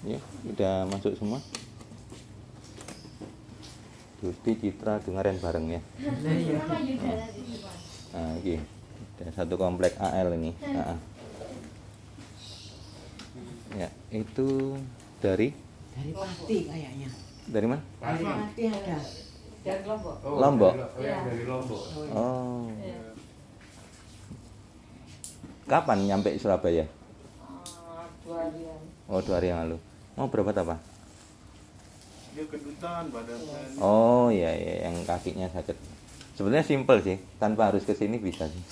Ya, udah masuk semua. Gusti Citra dengerin bareng ya. Nah, ini ada satu komplek AL ini. Ya, itu dari Pati kayaknya. dari mana? Dari Pati ada. Dari Lombok. Lombok. Dari Lombok. Oh. Iya. Kapan nyampe Surabaya? 2 harian. Oh, 2 hari yang lalu. Mau berobat apa? Dia kedutan badannya. Oh iya, iya, yang kakinya sakit. Sebenarnya simpel sih, tanpa harus ke sini bisa sih.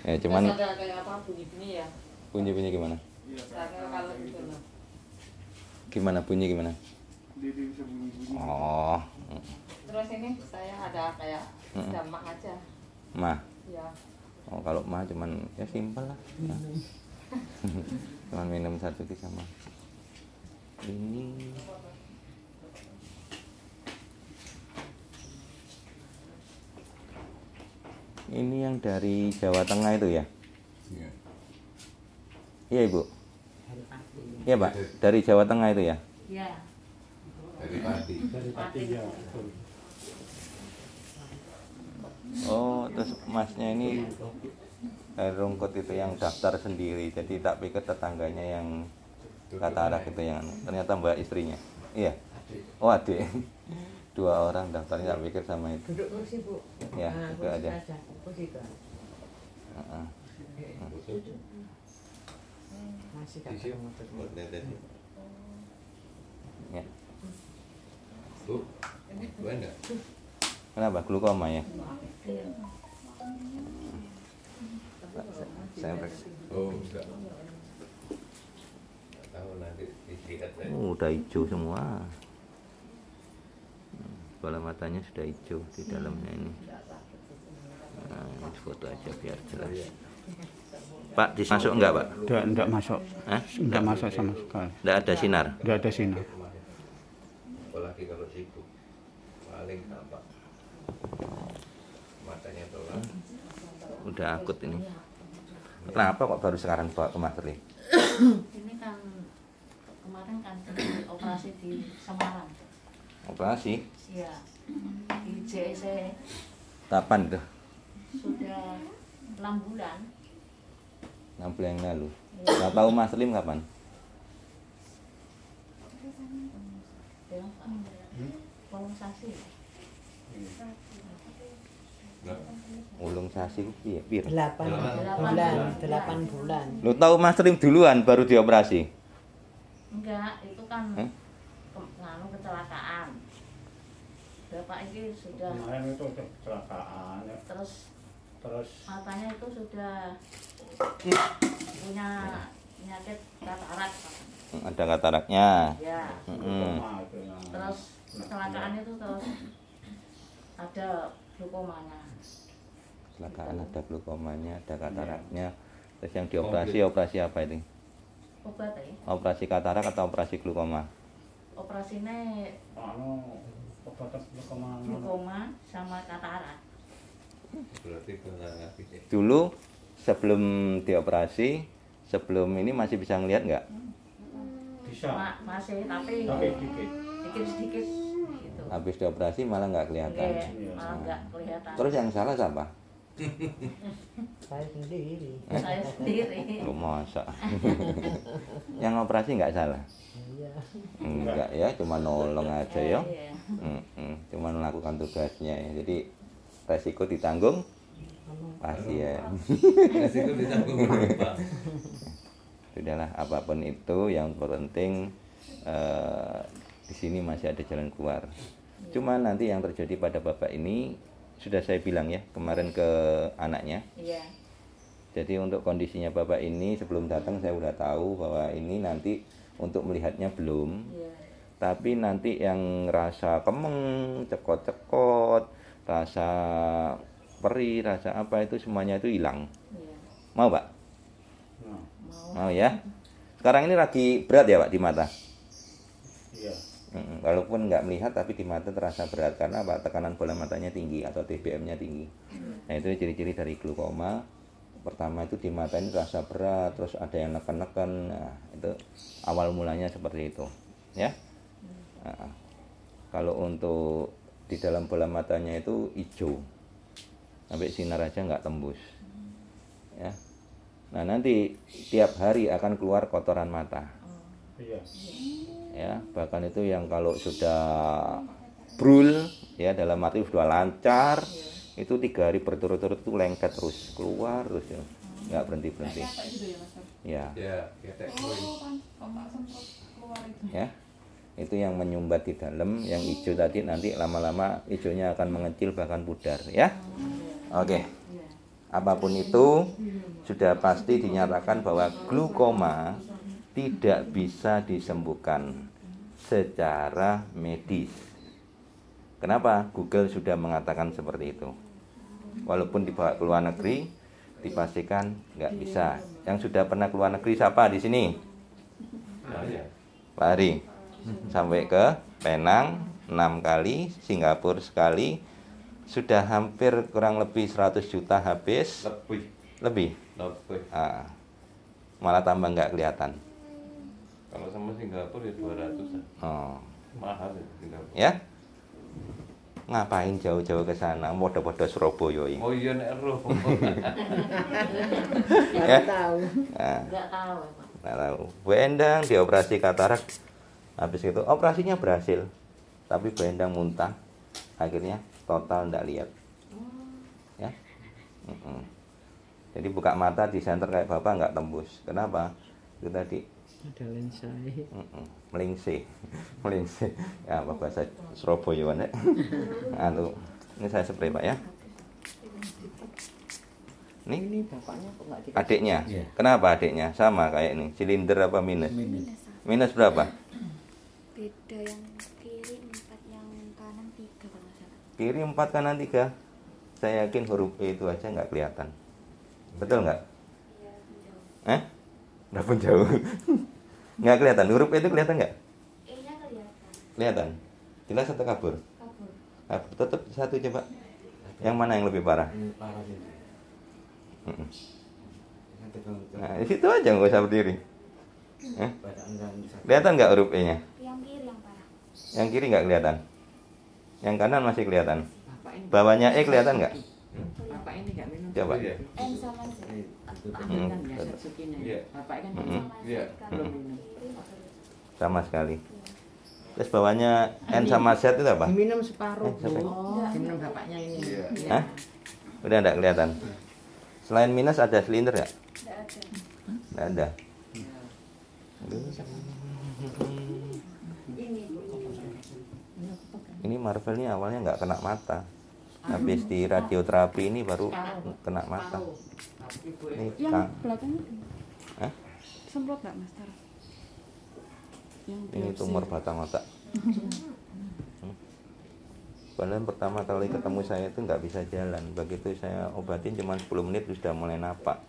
Ya, cuman Terus ada kayak apa bunyi-bunyi ya? bunyi-bunyi gimana? Iya, Karena kalau gitu loh. Gimana bunyi gimana? dia bisa bunyi-bunyi. Oh, Terus ini saya ada kayak jamak aja. mah. Ya. Oh, kalau mah cuman ya simpel lah. Ya. Cuman minum satu sama. Ini yang dari Jawa Tengah itu ya? Iya. Iya, Ibu. Dari Pati. Iya, Pak. Dari Jawa Tengah itu ya? Iya. Dari Pati. Dari Pati ya. Betul. Oh, terus masnya ini rungkut itu yang daftar sendiri. Jadi tak pikir tetangganya yang katarak itu yang ternyata mbak istrinya. Iya. Oh, adik. 2 orang daftarnya tak pikir sama itu. Duduk kursi, Bu. Ya, Nah, duduk kursi aja. Kursi ke. Heeh. Masih tak ketemu. Ya. Bu, Bu enggak? Kenapa? Glukoma ya? Iya. Saya periksa. Oh, enggak. Enggak tahu nanti dilihat aja. Udah hijau semua. Bola matanya sudah hijau di dalamnya ini. Nah, ini foto aja biar jelas. Pak, masuk enggak, Pak? Enggak masuk. Hah? Enggak masuk sama sekali. Enggak ada sinar. Enggak ada sinar. Apalagi kalau sibuk. Paling tampak matanya telan. Udah akut ini. Kenapa kok baru sekarang bawa ke Mas Ri? Ini kan kemarin kan operasi di Semarang. Operasi? Iya. Di JC Kapan tuh? sudah 6 bulan. 6 bulan yang lalu. Nggak tahu Mas Lim kapan? Kolonisasi. Ulung sasi piye? Pir. 8 bulan. Lu tahu Mas Lim duluan baru dioperasi? Enggak, itu kan Hah? nganu kecelakaan. Bapak ini sudah Kemarin itu kecelakaan ya. terus Terus matanya itu sudah punya penyakit katarak. Ada kataraknya. Ya. glukoma itu yang Terus kecelakaan itu terus ada glukomanya. Kecelakaan ada glukomanya, ada kataraknya. Terus yang dioperasi operasi apa ini? Obat ya. Operasi katarak atau operasi glukoma? Operasinya obat glukoma. glukoma sama katarak. Berarti benar lagi. Dulu sebelum dioperasi, sebelum ini masih bisa ngelihat nggak? Bisa. Masih tapi Dikit. sedikit gitu. Habis dioperasi malah nggak kelihatan. Oke, malah nggak kelihatan. Terus yang salah siapa? Saya sendiri. Saya sendiri. Lu masa? Yang operasi nggak salah? Iya. Enggak ya, cuma nolong aja ya. Iya. Cuma melakukan tugasnya ya. Jadi resiko ditanggung pasien. Resiko ditanggung Pak. Sudahlah, apapun itu yang penting di sini masih ada jalan keluar. Cuma nanti yang terjadi pada bapak ini sudah saya bilang ya kemarin ke anaknya. Iya. Jadi untuk kondisinya bapak ini sebelum datang saya udah tahu bahwa ini nanti untuk melihatnya belum. Iya. Tapi nanti yang rasa kemeng, cekot-cekot, rasa perih, rasa apa itu semuanya itu hilang. Iya. Mau, Pak? Nah, Mau ya? Sekarang ini lagi berat ya, Pak, di mata? iya. Walaupun nggak melihat tapi di mata terasa berat karena apa? Tekanan bola matanya tinggi atau TBM-nya tinggi. Nah, itu ciri-ciri dari glukoma. pertama itu di mata ini rasa berat, terus ada yang neken-neken. Nah, itu awal mulanya seperti itu, ya. Nah, kalau untuk di dalam bola matanya itu hijau, sampai sinar aja nggak tembus, ya. Nah, nanti tiap hari akan keluar kotoran mata, Iya. ya. Bahkan itu yang kalau sudah brul, ya, dalam arti sudah lancar, itu 3 hari berturut-turut itu lengket terus keluar terus, ya. Nggak berhenti-berhenti, Kayak gitu ya Mas. ya. Ya, ketek koi. Kan omak sempat keluar itu. Ya, itu yang menyumbat di dalam, yang hijau tadi nanti lama-lama hijaunya akan mengecil bahkan pudar, ya. Oke, apapun itu sudah pasti dinyatakan bahwa glukoma tidak bisa disembuhkan secara medis. Kenapa? Google sudah mengatakan seperti itu. Walaupun dibawa ke luar negeri, dipastikan nggak bisa. Yang sudah pernah ke luar negeri siapa di sini? Nah, ya. Pak Hari. Sampai ke Penang 6 kali, Singapura sekali, sudah hampir kurang lebih 100 juta habis. Lebih. Lebih. Ah, malah tambah nggak kelihatan. Kalau sama Singapura ya 200-an. Oh, Mahal ya Singapura. ya? Ngapain jauh-jauh ke sana? Podo-podo Surabaya ini. Oh iya nek roh. Ya? Nah, Nggak tahu emang. nggak tahu. Bu Endang dioperasi katarak, habis itu operasinya berhasil, tapi Bu Endang muntah, akhirnya total nggak lihat, ya. Jadi buka mata di senter kayak bapak nggak tembus. Kenapa? Itu tadi Ada lensa. melingse, melingse. Ya, apa bahasa Surabaya ya. Anu, ini saya spray pak ya. Ini Ini bapaknya kok nggak dikasih? adiknya. Iya. Kenapa adiknya? Sama kayak ini. Silinder apa minus? Minus berapa? Beda, yang kiri 4, yang kanan 3 kalau nggak salah. Kiri 4 kanan 3. Saya yakin huruf E itu aja nggak kelihatan. Betul nggak? Udah pun jauh. Nggak kelihatan. Huruf E itu kelihatan nggak? E-nya kelihatan. Kelihatan. Jelas atau kabur? Kabur. Kabur. Tetap satu coba. Yang mana yang lebih parah? Parah ini. Mm-mm. Nah, di situ aja nggak usah berdiri. Kelihatan nggak huruf E-nya? Yang kiri yang parah. Yang kiri nggak kelihatan. Yang kanan masih kelihatan. Bapak ini. Bawahnya E kelihatan nggak? Bapak ini nggak minum. Coba. Iya. N sama Z. Ambil kan ya Satsukinya. Iya. Bapak kan Mm-mm. Sama Z Iya. kalau Belum kiri minum. nggak boleh. Sama sekali. Terus bawahnya N sama Z itu apa? Diminum separuh, sampai. Bu. Diminum bapaknya ini. Iya. Iya. Hah? Udah nggak kelihatan. Selain minus ada silinder nggak? Nggak ada. Nggak ada. Ini Marvel ini awalnya nggak kena mata. Habis di radioterapi ini baru kena mata. Ini Yang Kang. belakangnya Hah? semprot nggak Mas Tar? Yang Ini biopsi. tumor batang otak. Padahal pertama kali ketemu saya itu nggak bisa jalan. Begitu saya obatin cuma 10 menit sudah mulai napak.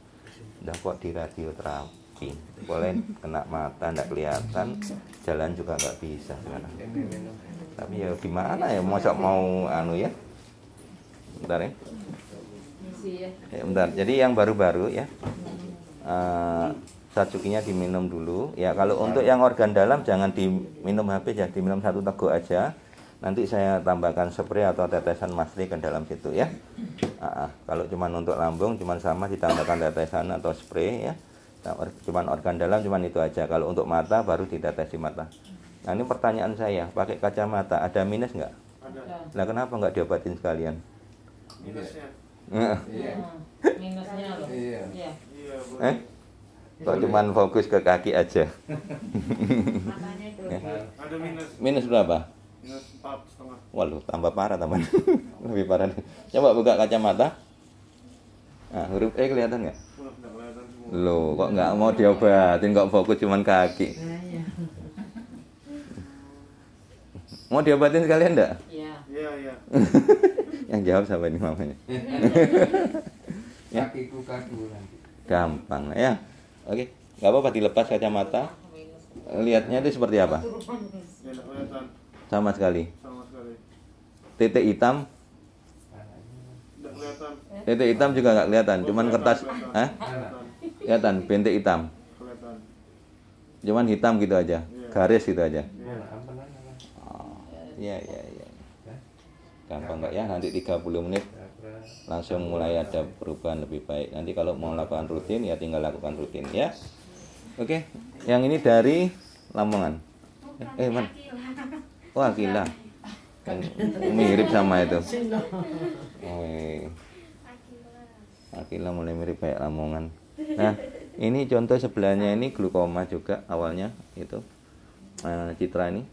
Udah kok di radioterapi. Boleh kena mata nggak kelihatan, jalan juga nggak bisa sekarang. Tapi ya gimana ya, masa mau anu ya. Bentar ya. Ya, bentar. Jadi yang baru-baru ya. Satsukinya diminum dulu. Ya kalau untuk yang organ dalam jangan diminum habis ya, diminum 1 teguk aja. Nanti saya tambahkan spray atau tetesan masri ke dalam situ ya. Kalau cuman untuk lambung cuman sama ditambahkan tetesan atau spray ya. Cuman organ dalam cuman itu aja. Kalau untuk mata baru ditetesi mata. Nah ini pertanyaan saya, pakai kacamata ada minus nggak? Ada Nah kenapa nggak diobatin sekalian? minusnya. Iya. Minusnya loh. Iya. Iya. Iya, boleh. Kok cuman fokus ke kaki aja? Matanya itu. Ya. Ada minus. Minus berapa? Minus 4,5. Waduh, tambah parah teman. Lebih parah. Coba buka kacamata. Nah, huruf E kelihatan nggak? Wah, nggak kelihatan semua. Loh, kok nggak mau diobatin, kok fokus cuman kaki? Nah, iya. Mau diobatin sekalian nggak? Iya. Iya, iya. Yang jawab siapa ini mamanya? Ya. Kakiku kaku nanti. Gampang ya. Oke, nggak apa-apa dilepas kacamata. Lihatnya itu seperti apa? Nggak kelihatan Sama sekali. sama sekali. Titik hitam, Nggak kelihatan kelihatan. Titik hitam juga nggak kelihatan, cuman kertas, Kelihatan. kelihatan bintik hitam, Kelihatan. cuman hitam gitu aja, garis gitu aja. Iya. Oh, iya. Gampang nggak ya? Nanti 30 menit langsung mulai ada perubahan lebih baik. Nanti kalau mau lakukan rutin ya tinggal lakukan rutin ya. Oke, yang ini dari Lamongan. Man. Oh, Akila. Mirip sama itu. Oh, Akila mulai mirip kayak Lamongan. Nah, ini contoh sebelahnya ini glukoma juga awalnya itu. Citra ini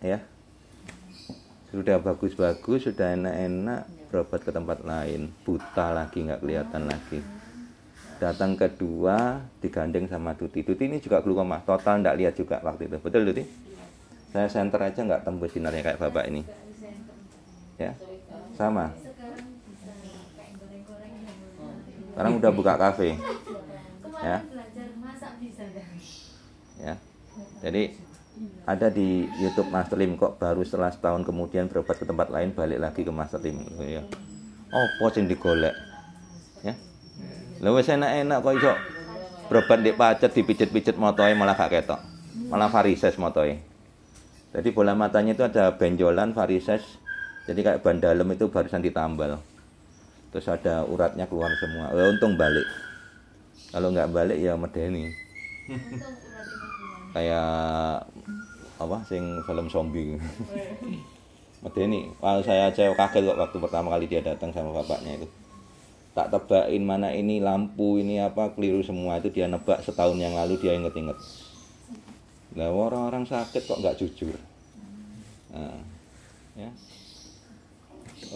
ya. Sudah bagus-bagus, sudah enak-enak, berobat ke tempat lain, buta lagi, nggak kelihatan lagi. Datang kedua, digandeng sama Tuti. Tuti ini juga glukoma, total nggak lihat juga waktu itu. Betul Tuti? Saya senter aja nggak tembus sinarnya kayak bapak ini. Ya, sama. Sekarang udah buka kafe. Ya. Ya. Jadi ada di YouTube Master Lim kok baru setelah setahun kemudian berobat ke tempat lain balik lagi ke Master Lim ya. Oh, sing digolek. Ya. Lha wis enak-enak kok iso berobat ndek pacet dipijit-pijit motoe malah gak ketok. Malah varises motoe. Jadi bola matanya itu ada benjolan varises. Jadi kayak ban dalam itu barusan ditambal. Terus ada uratnya keluar semua. Untung balik. Kalau nggak balik ya medeni. Kayak apa sing film zombie. Medeni. Wah, saya aja kaget kok waktu pertama kali dia datang sama bapaknya itu. Tak tebakin mana ini lampu ini apa keliru semua itu dia nebak setahun yang lalu dia inget-inget. Lah orang-orang sakit kok nggak jujur. Nah, ya.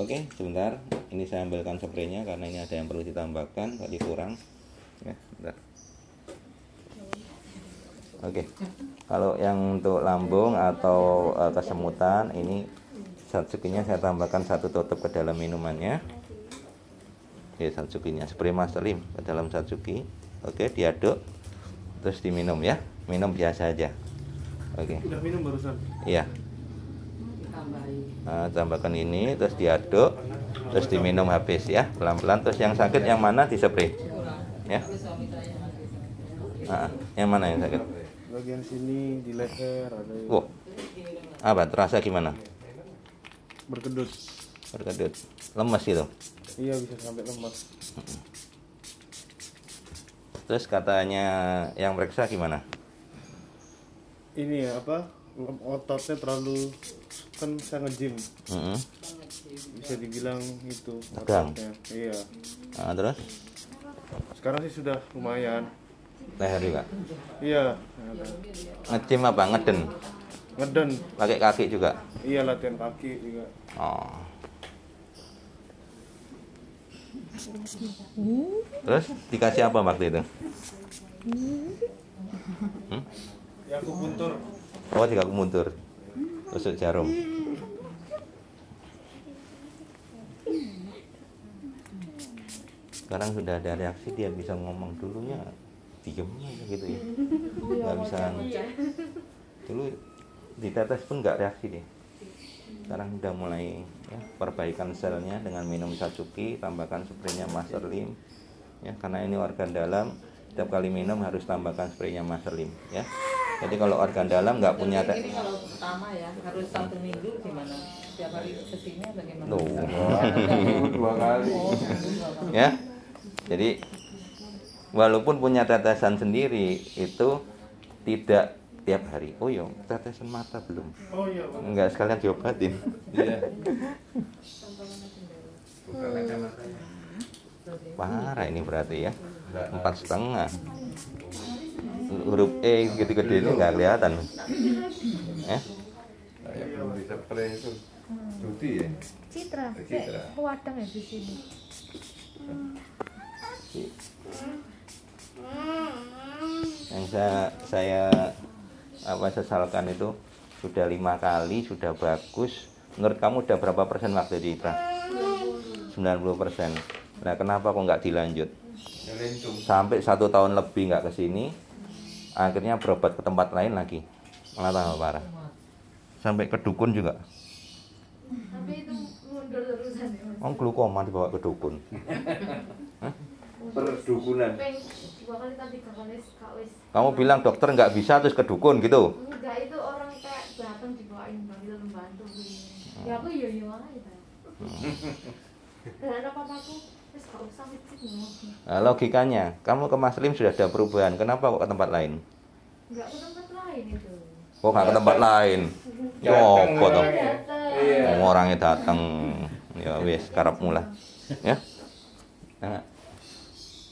Oke, sebentar. Ini saya ambilkan spraynya karena ini ada yang perlu ditambahkan, tadi kurang. Ya, sebentar. Oke. Kalau yang untuk lambung atau kesemutan ini satsukinya saya tambahkan satu tutup ke dalam minumannya. Oke, satsukinya spray Master Lim ke dalam satsuki. Oke, diaduk terus diminum ya. Minum biasa aja. Oke. Udah minum barusan. Iya. Nah, tambahkan ini terus diaduk terus diminum habis ya, pelan-pelan. Terus yang sakit yang mana dispray ya. Nah, yang mana yang sakit? Bagian sini di leher ada yang Wow. Apa terasa gimana? berkedut. Berkedut, lemes gitu. Iya, bisa sampai lemas. Terus katanya yang periksa gimana? Ini ya apa? Ototnya terlalu, kan saya nge-gym. Mm-mm. Bisa dibilang itu Tegang. ototnya. Iya. Nah, terus Sekarang sih sudah lumayan. leher juga. Iya. Nge-gym apa? Ngeden? Ngeden. Pakai kaki juga? Iya, latihan kaki juga. Oh. Terus dikasih apa waktu itu? Ya aku puntur. Oh, tiga mundur. Tusuk jarum. Sekarang sudah ada reaksi, dia bisa ngomong. Dulunya diem aja gitu ya. Nggak bisa. Dulu ditetes pun nggak reaksi dia. Sekarang udah mulai ya, perbaikan selnya dengan minum satsuki, tambahkan spraynya Master Lim. Ya, karena ini organ dalam, setiap kali minum harus tambahkan spraynya Master Lim. Ya. Jadi kalau organ dalam nggak punya Ini kalau pertama ya harus 1 minggu gimana? Setiap hari kesini atau gimana? Tuh. Dua kali. Ya. Jadi walaupun punya tetesan sendiri itu tidak tiap hari. Oh iya, tetesan mata belum. Oh iya, Pak. Enggak sekalian diobatin. Iya. Bukan kacamatanya. Parah ini berarti ya. 4,5. Huruf E gede-gede ini nggak kelihatan. Ya. Saya belum bisa spray itu. Tuti ya. Citra, Citra. wadang ya di sini. Yang saya sesalkan itu sudah 5 kali, sudah bagus. Menurut kamu udah berapa persen waktu di IPRA? 90%. Nah, kenapa kok nggak dilanjut? Sampai 1 tahun lebih nggak kesini, akhirnya berobat ke tempat lain lagi, malah tambah parah. Sampai ke dukun juga. Tapi itu mundur terusan ya Mas. Glukoma dibawa ke dukun. Perdukunan. Peng 2 kali tadi 3 kali Kak wis. Kamu bilang dokter nggak bisa terus ke dukun gitu? Enggak, itu orang kayak datang dibawain bang itu membantu. Ya aku yo aja. Dan ada papaku wis gak usah wicik. Nah, logikanya, kamu ke Mas Lim sudah ada perubahan. Kenapa kok ke tempat lain? Enggak ke tempat lain itu. Kok nggak ke tempat lain? Yo, kok toh? Iya. Orangnya datang. Ya wis, karepmu lah. Ya. Nah,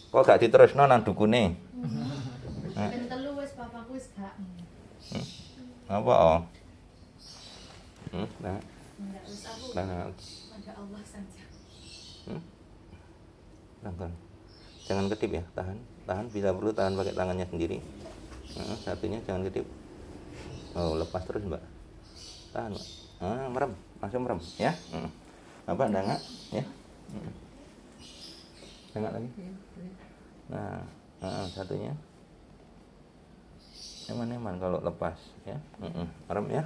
kok gak diterusno nang dukune? Ben telu wis papaku wis gak. Apa oh? Nah, Enggak wis aku nah, pada Allah saja. nah. Jangan kedip ya, tahan. Tahan, bila perlu tahan pakai tangannya sendiri. Nah, satunya jangan kedip. Oh, lepas terus, Mbak. Tahan, Mbak. Merem, langsung merem, ya. Apa dangak, ya. Dangak lagi. Nah, satunya. Eman-eman kalau lepas, ya. Merem ya.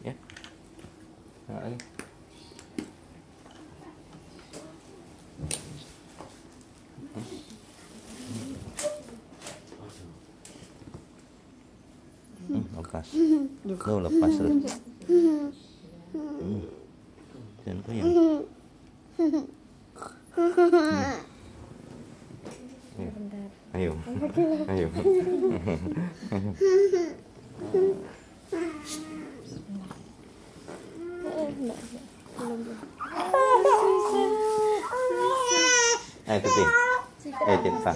Ya. Dangak lagi. Lepas. Tuh, lepas terus. Jangan goyang. Ayo. Ayo. Ayo, Titi. Ayo, cerita.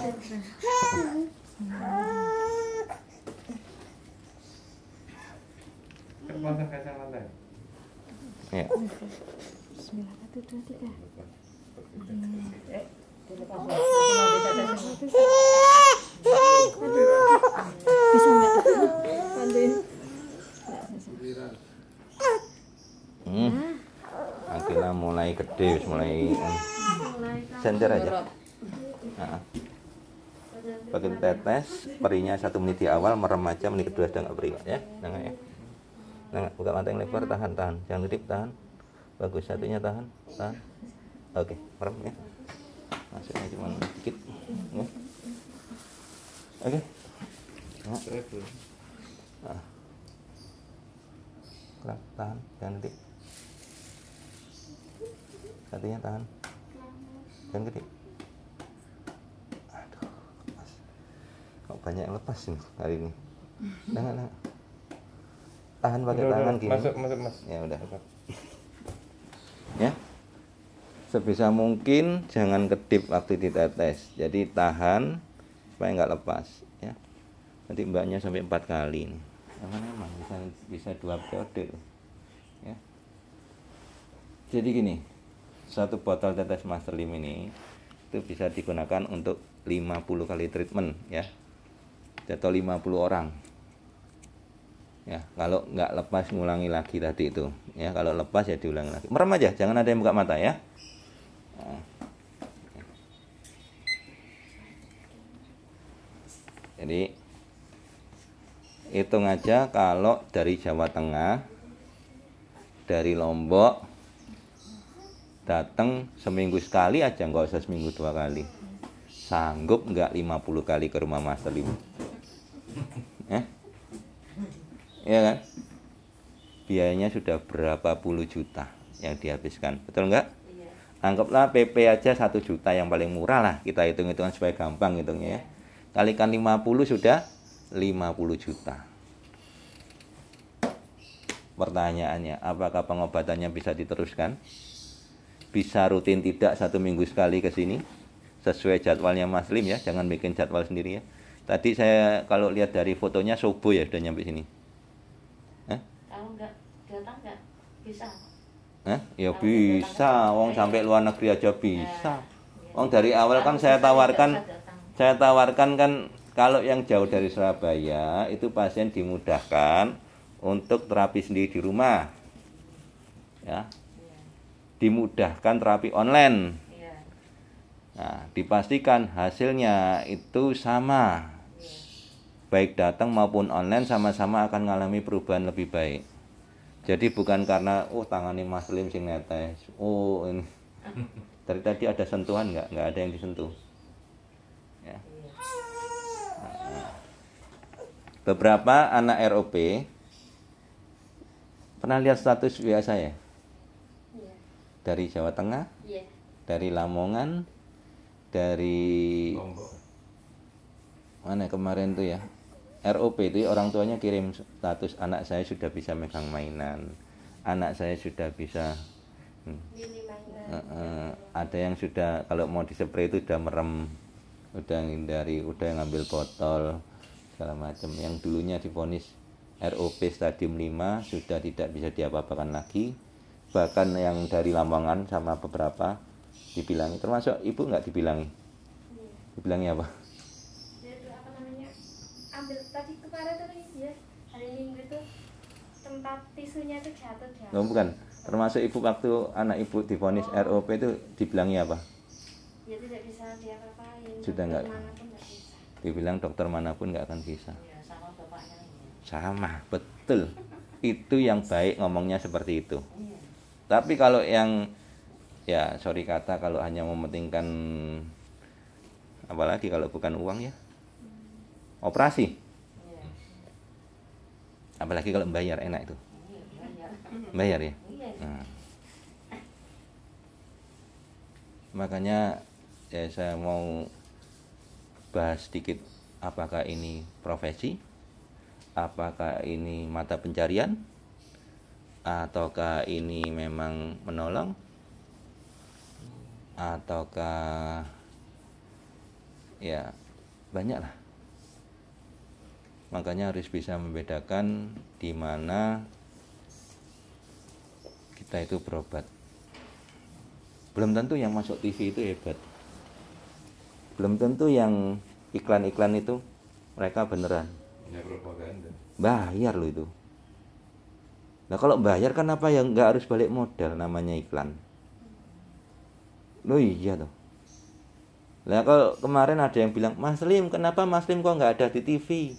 Pasang kacamata. Ya. Bismillah 1 2 3. Bisa enggak? Bantuin. Akila mulai gede, mulai senter aja. Nah. Pakai tetes, perinya 1 menit di awal, merem aja, menit kedua sudah nggak perih ya. Jangan ya. Nah, buka mata yang lebar, tahan. Jangan kedip, tahan. Bagus, satunya tahan. Oke, merem ya. Masuknya cuma dikit. Ya. Oke. Nah. Tahan, jangan kedip. Satunya tahan. Jangan kedip. Aduh, lepas. Kok banyak yang lepas nih hari ini. Jangan. Tahan pakai tangan gini. Masuk Mas. Ya udah. Ya. Sebisa mungkin jangan kedip waktu ditetes. Jadi tahan supaya nggak lepas ya. Nanti mbaknya sampai 4 kali nih. Emang bisa 2 periode. Ya. Jadi gini, 1 botol tetes Master Lim ini itu bisa digunakan untuk 50 kali treatment ya. Atau 50 orang. Ya, kalau nggak lepas ngulangi lagi tadi itu. Ya, kalau lepas ya diulangi lagi. Merem aja, jangan ada yang buka mata ya. Nah. Jadi hitung aja kalau dari Jawa Tengah, dari Lombok datang seminggu sekali aja, nggak usah seminggu 2 kali. Sanggup nggak 50 kali ke rumah Master Lim? Ya kan? Biayanya sudah berapa puluh juta yang dihabiskan, betul nggak? Iya. Anggaplah PP aja 1 juta yang paling murah lah, kita hitung-hitungan supaya gampang hitungnya ya. Kalikan 50 sudah 50 juta. Pertanyaannya, apakah pengobatannya bisa diteruskan? Bisa rutin tidak 1 minggu sekali ke sini? Sesuai jadwalnya Mas Lim ya, jangan bikin jadwal sendiri ya. Tadi saya kalau lihat dari fotonya subuh ya sudah nyampe sini. Kalau nggak datang nggak bisa. Ya bisa, wong sampai luar negeri aja bisa. Wong dari awal kan saya tawarkan kan kalau yang jauh dari Surabaya itu pasien dimudahkan untuk terapi sendiri di rumah. Ya. Dimudahkan terapi online. Nah, dipastikan hasilnya itu sama. baik datang maupun online sama-sama akan mengalami perubahan lebih baik. Jadi bukan karena tangannya Mas Lim sing netes. Ini. Dari tadi ada sentuhan nggak? Nggak ada yang disentuh. Ya. Beberapa anak ROP pernah lihat status WA saya? Iya. Dari Jawa Tengah, Iya. dari Lamongan, dari Lombok. mana kemarin tuh ya, ROP itu orang tuanya kirim status, anak saya sudah bisa megang mainan, anak saya sudah bisa Milih mainan. ada yang sudah kalau mau dispray itu udah merem, udah ngindari, udah ngambil botol segala macam. Yang dulunya divonis ROP stadium 5 sudah tidak bisa diapa-apakan lagi. Bahkan yang dari Lamongan sama beberapa dibilangi, termasuk ibu nggak dibilangi? Dibilangi apa? Itu apa namanya? Ambil tadi kemarin tuh ya, hari Minggu itu tempat tisunya itu jatuh. Oh, bukan. Termasuk ibu waktu anak ibu divonis ROP itu dibilangi apa? Ya tidak bisa diapa-apain. Sudah nggak? Manapun nggak bisa. Dibilang dokter manapun nggak akan bisa. Ya, sama bapaknya ini. Sama, betul. Itu yang baik ngomongnya seperti itu. Tapi kalau yang ya sorry kata, kalau hanya mementingkan, apalagi kalau bukan uang ya, operasi. Apalagi kalau bayar, enak itu. Bayar ya. Nah. Makanya ya saya mau bahas sedikit, apakah ini profesi, apakah ini mata pencarian, ataukah ini memang menolong, ataukah ya banyak lah. Makanya harus bisa membedakan di mana kita itu berobat. Belum tentu yang masuk TV itu hebat. Belum tentu yang iklan-iklan itu mereka beneran. Ya propaganda. Bayar loh itu. Nah kalau bayar kan apa yang nggak harus balik modal, namanya iklan. Loh iya tuh. Nah kalau kemarin ada yang bilang, Mas Lim, kenapa Mas Lim kok nggak ada di TV?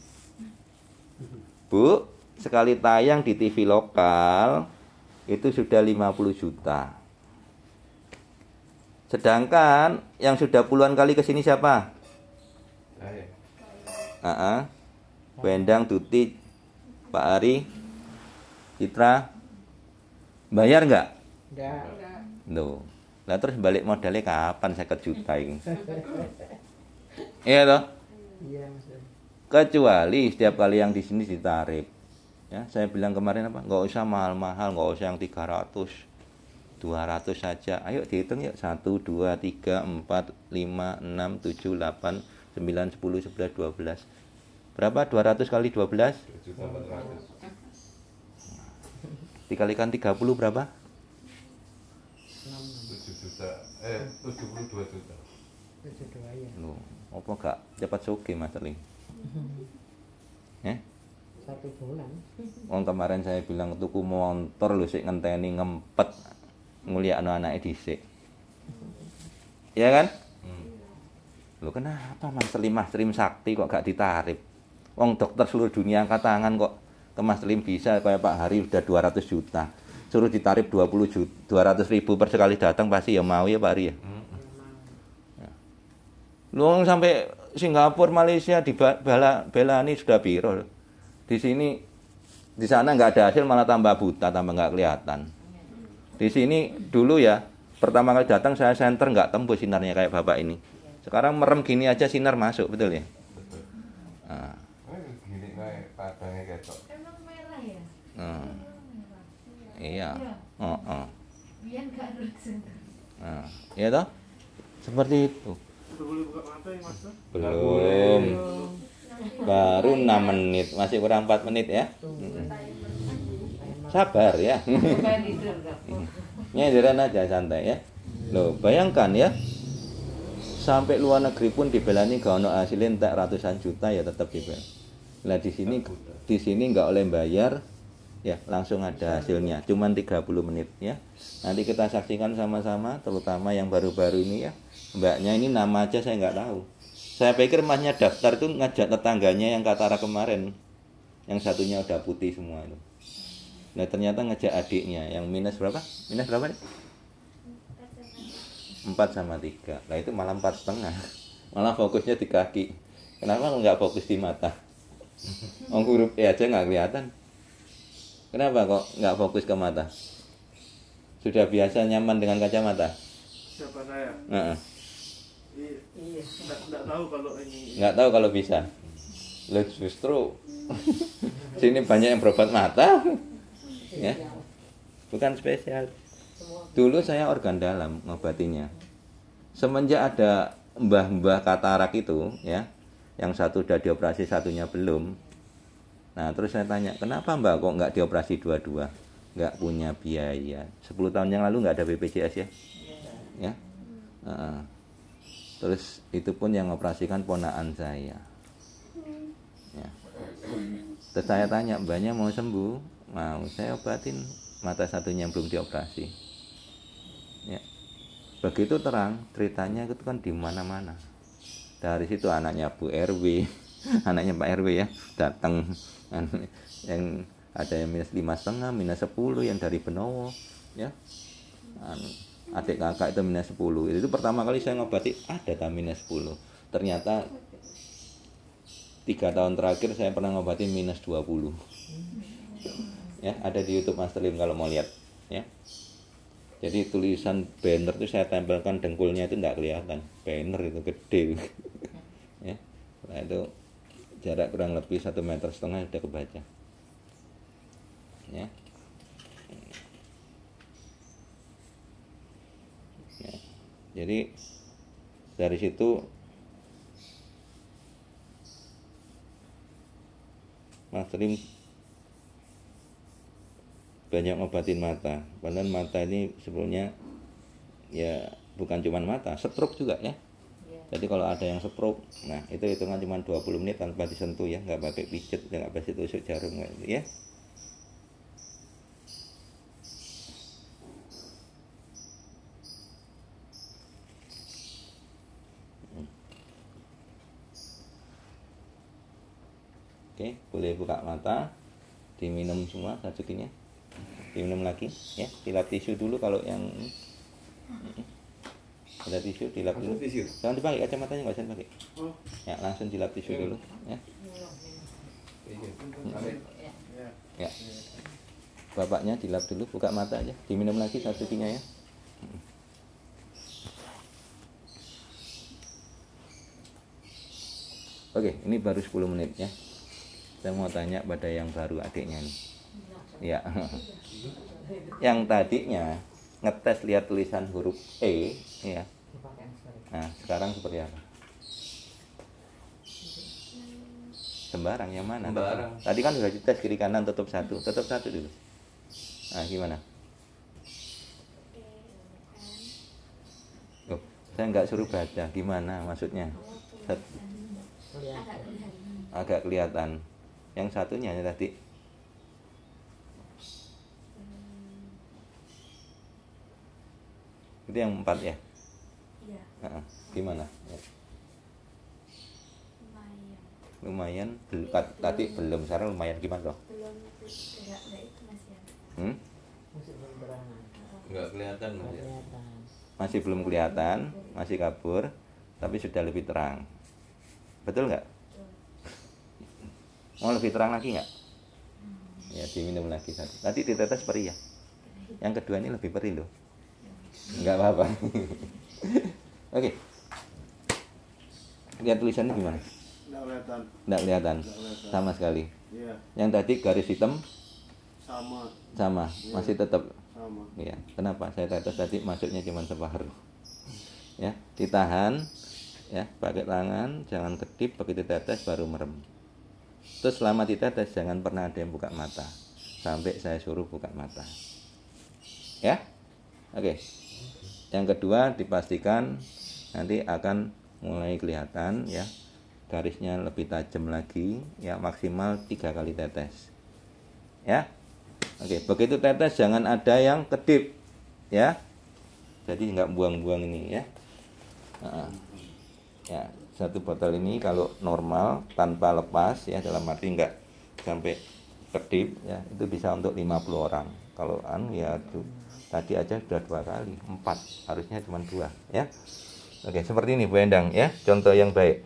Bu, sekali tayang di TV lokal itu sudah 50 juta. Sedangkan yang sudah puluhan kali kesini siapa? Saya. Bu Endang, Tuti, Pak Ari, Citra, bayar nggak? Enggak. Loh, lah terus balik modalnya kapan 50 juta ini? Iya toh? Iya, Mas. Kecuali setiap kali yang di sini ditarik. Ya, saya bilang kemarin apa? Nggak usah mahal-mahal, nggak usah yang 300. 200 saja. Ayo dihitung yuk. 1, 2, 3, 4, 5, 6, 7, 8, 9, 10, 11, 12. Berapa? 200 kali 12? 7.400. Dikalikan 30 berapa? 7 juta. 72 juta. 72 ya. Loh, apa gak cepat soge Mas Ling? Ya? 1 bulan. Kemarin saya bilang tuku motor lu sik ngenteni ngempet nguliakno anake dhisik. Iya kan? Loh kenapa Mas Lim sakti kok gak ditarif? Wong dokter seluruh dunia angkat tangan kok ke Mas Lim bisa, kayak Pak Hari udah 200 juta. Suruh ditarif 20 juta, 200 ribu per sekali datang pasti ya mau ya Pak Hari ya. Lu sampai Singapura, Malaysia belani sudah biro. Di sini, di sana nggak ada hasil malah tambah buta, tambah nggak kelihatan. Di sini dulu ya, pertama kali datang saya senter nggak tembus sinarnya kayak bapak ini. Sekarang merem gini aja sinar masuk, betul ya? Betul. Nah, Gini kayak padangnya ketok. Emang merah ya? iya. Biar nggak rusak. Nah, iya toh? Seperti itu. Udah boleh buka mata ya Mas? Belum. Baru 6 menit, masih kurang 4 menit ya. Sabar ya. Bukan tidur nggak? Nyadiran aja santai ya. Loh, bayangkan ya. Sampai luar negeri pun dibelani gak ono hasilin tak ratusan juta ya tetap dibel. Lah di sini nggak oleh bayar ya, langsung ada hasilnya. Cuman 30 menit ya. Nanti kita saksikan sama-sama, terutama yang baru-baru ini ya. Mbaknya ini nama aja saya nggak tahu. Saya pikir masnya daftar itu ngajak tetangganya yang katarak kemarin, yang satunya udah putih semua itu. Nah ternyata ngajak adiknya yang minus berapa? Minus berapa nih? 4/3. Nah itu malah 4,5. Malah fokusnya di kaki. Kenapa nggak fokus di mata? Huruf E aja nggak kelihatan. Kenapa kok nggak fokus ke mata? Sudah biasa nyaman dengan kacamata? Siapa saya? Iya. Nggak tahu kalau ini. Nggak tahu kalau bisa. Loh justru sini banyak yang berobat mata. Ya. Bukan spesial. Dulu saya organ dalam ngobatinya. Semenjak ada mbah-mbah katarak itu, ya, yang satu udah dioperasi, satunya belum. Nah, terus saya tanya, kenapa mbak kok nggak dioperasi dua-dua? Nggak punya biaya. 10 tahun yang lalu nggak ada BPJS ya? Ya. Terus itu pun yang operasikan ponakan saya. Ya. Terus saya tanya, mbaknya mau sembuh? Mau, saya obatin mata satunya yang belum dioperasi. Ya. Begitu terang ceritanya itu kan di mana-mana. Dari situ anaknya Bu RW, anaknya Pak RW ya, datang yang ada yang minus 5,5, minus 10 yang dari Benowo, ya. Adik kakak itu minus 10. Itu pertama kali saya ngobati ada minus 10. Ternyata 3 tahun terakhir saya pernah ngobatin minus 20. Ya, ada di YouTube Mas Lim kalau mau lihat, ya. Jadi tulisan banner itu saya tempelkan dengkulnya itu enggak kelihatan. Banner itu gede. Ya. Nah itu jarak kurang lebih 1,5 meter udah kebaca. Ya. Ya. Jadi dari situ Mas Lim banyak ngobatin mata. Padahal mata ini sebenarnya ya bukan cuma mata, stroke juga ya. Jadi kalau ada yang stroke, nah itu hitungan cuma 20 menit tanpa disentuh ya, nggak pakai pijet, nggak pakai tusuk jarum ya. Oke, boleh buka mata, diminum semua secukupnya. Diminum lagi ya, dilap tisu dulu kalau yang ada tisu dilap dulu. Jangan dipakai kacamatanya, nggak usah dipakai. Ya langsung dilap tisu dulu ya. Ya. Bapaknya dilap dulu, buka mata aja, diminum lagi secukupnya ya. Oke, ini baru 10 menit ya. Saya mau tanya pada yang baru adiknya nih. Ya. Yang tadinya ngetes lihat tulisan huruf E ya. Nah, sekarang seperti apa? Sembarang yang mana? Sembarang. Tadi kan sudah dites kiri kanan tutup satu dulu. Nah, gimana? Oh, saya nggak suruh baca. Gimana maksudnya? Agak kelihatan. Yang satunya tadi. Itu yang 4 ya? Iya. Gimana? Lumayan. Lumayan. Tadi belum, sekarang lumayan gimana loh? Belum enggak itu masih ya. Masih belum terangan. Nggak kelihatan Mas ya. Kelihatan. Masih belum kelihatan, masih kabur, tapi sudah lebih terang. Betul nggak? Mau lebih terang lagi nggak? Ya diminum lagi satu. Tadi ditetes perih ya. Yang kedua ini lebih perih loh. Nggak apa-apa. Oke. Lihat tulisannya gimana? Nggak kelihatan. Nggak kelihatan kelihatan. sama sekali. Iya, Yang tadi garis hitam sama. masih tetap. Sama. Ya, kenapa? Saya tetes tadi masuknya cuma separuh. Ya, ditahan ya, pakai tangan, jangan kedip, begitu tetes baru merem. Terus selama ditetes jangan pernah ada yang buka mata sampai saya suruh buka mata. Ya? Oke. Yang kedua dipastikan nanti akan mulai kelihatan ya. Garisnya lebih tajam lagi ya, maksimal 3 kali tetes. Ya? Oke, begitu tetes jangan ada yang kedip ya. Jadi nggak buang-buang ini ya. Ya, satu botol ini kalau normal tanpa lepas ya, dalam arti enggak sampai kedip ya, itu bisa untuk 50 orang. Kalau ya tuh tadi aja sudah 2 kali, 4, harusnya cuma 2 ya. Oke, seperti ini Bu Endang ya, contoh yang baik.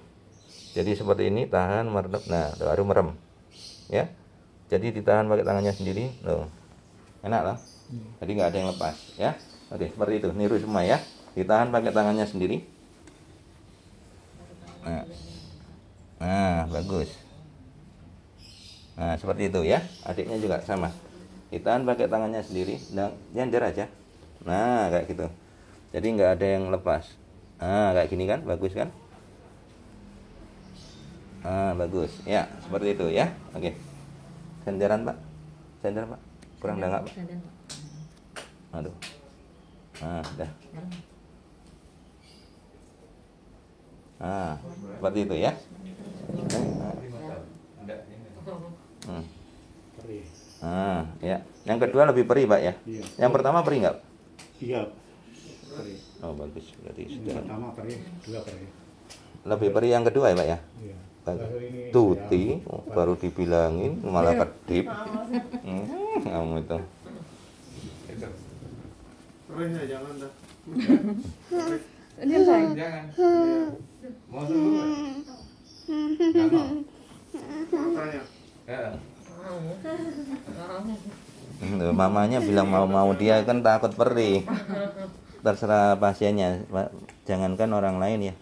Jadi seperti ini, tahan, merem, nah baru merem ya. Jadi ditahan pakai tangannya sendiri, loh, enak lah. Jadi nggak ada yang lepas ya. Oke, seperti itu, niru semua ya. Ditahan pakai tangannya sendiri. Nah, bagus. Nah, seperti itu ya. Adiknya juga sama. Ditahan pakai tangannya sendiri, dan nyender aja. Nah, kayak gitu. Jadi nggak ada yang lepas. Nah, kayak gini kan, bagus kan? Ah, bagus. Ya, seperti itu ya. Oke. Senderan, Pak. Sender, Pak. Kurang enggak, Pak? Aduh. Nah, sudah. Ah, seperti itu ya. Perih. Ah, ya. Yang kedua lebih perih, Pak ya. Iya. Yang pertama perih nggak? Iya. Perih. Oh, bagus. Berarti Yang sudah. pertama perih, dua perih. Lebih perih yang kedua ya, Pak ya. Iya. Bagus. Baru ini Tuti, saya- oh, baru dibilangin malah kedip. Kamu itu. Perih ya, jangan dah. Jangan. Mau sembuh nggak? Nggak mau. Tanya. Ya. Loh, mamanya bilang mau dia kan takut perih. Terserah pasiennya, Pak. Jangankan orang lain ya.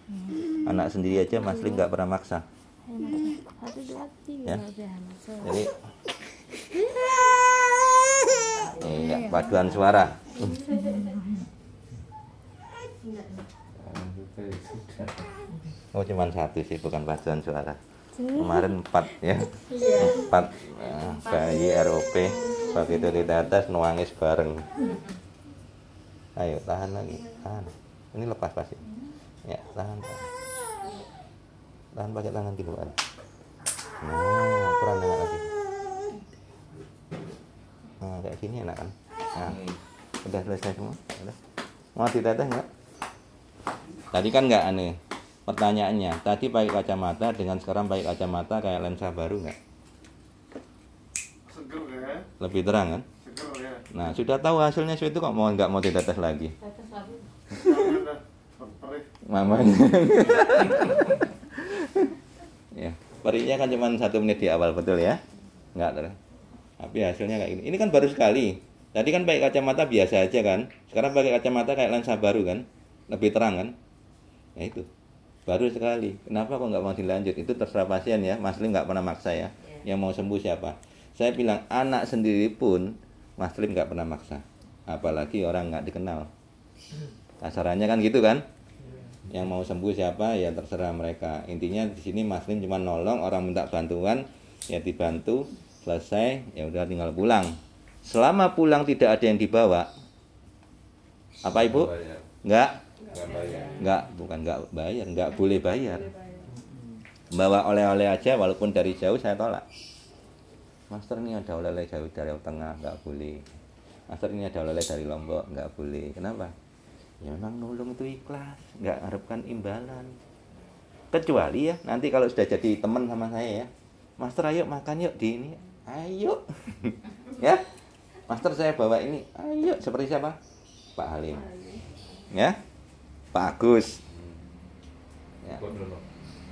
Anak sendiri aja Mas Lim nggak pernah maksa. Ya. Jadi iya, paduan suara. Oh, cuman 1 sih, bukan paduan suara. Kemarin 4 ya. 4 bayi ROP begitu ditetes nuangis bareng. Ayo tahan lagi, tahan. Ini lepas pasti. Ya, tahan. Tahan pakai tangan gitu kan. Nah, kurang enak lagi. Nah, kayak gini enak kan? Nah, udah selesai semua. Udah. Mau ditetes enggak? Tadi kan enggak aneh. Pertanyaannya, tadi pakai kacamata dengan sekarang pakai kacamata kayak lensa baru enggak? Seger ya. Lebih terang kan? Seger ya. Nah, sudah tahu hasilnya itu kok mau nggak mau ditetes lagi? Jangan dah. Perih. Mamanya. Ya, perihnya kan cuma 1 menit di awal, betul ya? Enggak terus. Tapi hasilnya kayak gini. Ini kan baru sekali. Tadi kan pakai kacamata biasa aja kan. Sekarang pakai kacamata kayak lensa baru kan. Lebih terang kan? Nah itu. Baru sekali. Kenapa kok nggak mau dilanjut? Itu terserah pasien ya. Mas Lim nggak pernah maksa ya. Yang mau sembuh siapa? Saya bilang anak sendiri pun Mas Lim nggak pernah maksa. Apalagi orang nggak dikenal. Kasarannya kan gitu kan? Yang mau sembuh siapa ya terserah mereka. Intinya di sini Mas Lim cuma nolong, orang minta bantuan ya dibantu, selesai ya udah tinggal pulang. Selama pulang tidak ada yang dibawa. Apa Ibu? Bayar. Enggak. Nggak bayar. Enggak, bukan enggak bayar, enggak boleh bayar. Bawa oleh-oleh aja walaupun dari jauh saya tolak. Master ini ada oleh-oleh jauh dari tengah, enggak boleh. Master ini ada oleh-oleh dari Lombok, enggak boleh. Kenapa? Ya memang nolong itu ikhlas, enggak harapkan imbalan. Kecuali ya nanti kalau sudah jadi teman sama saya ya, Master ayo makan yuk di ini, ayo. Ya, Master saya bawa ini, ayo. Seperti siapa? Pak Halim. Ya, Pak Agus. Ya,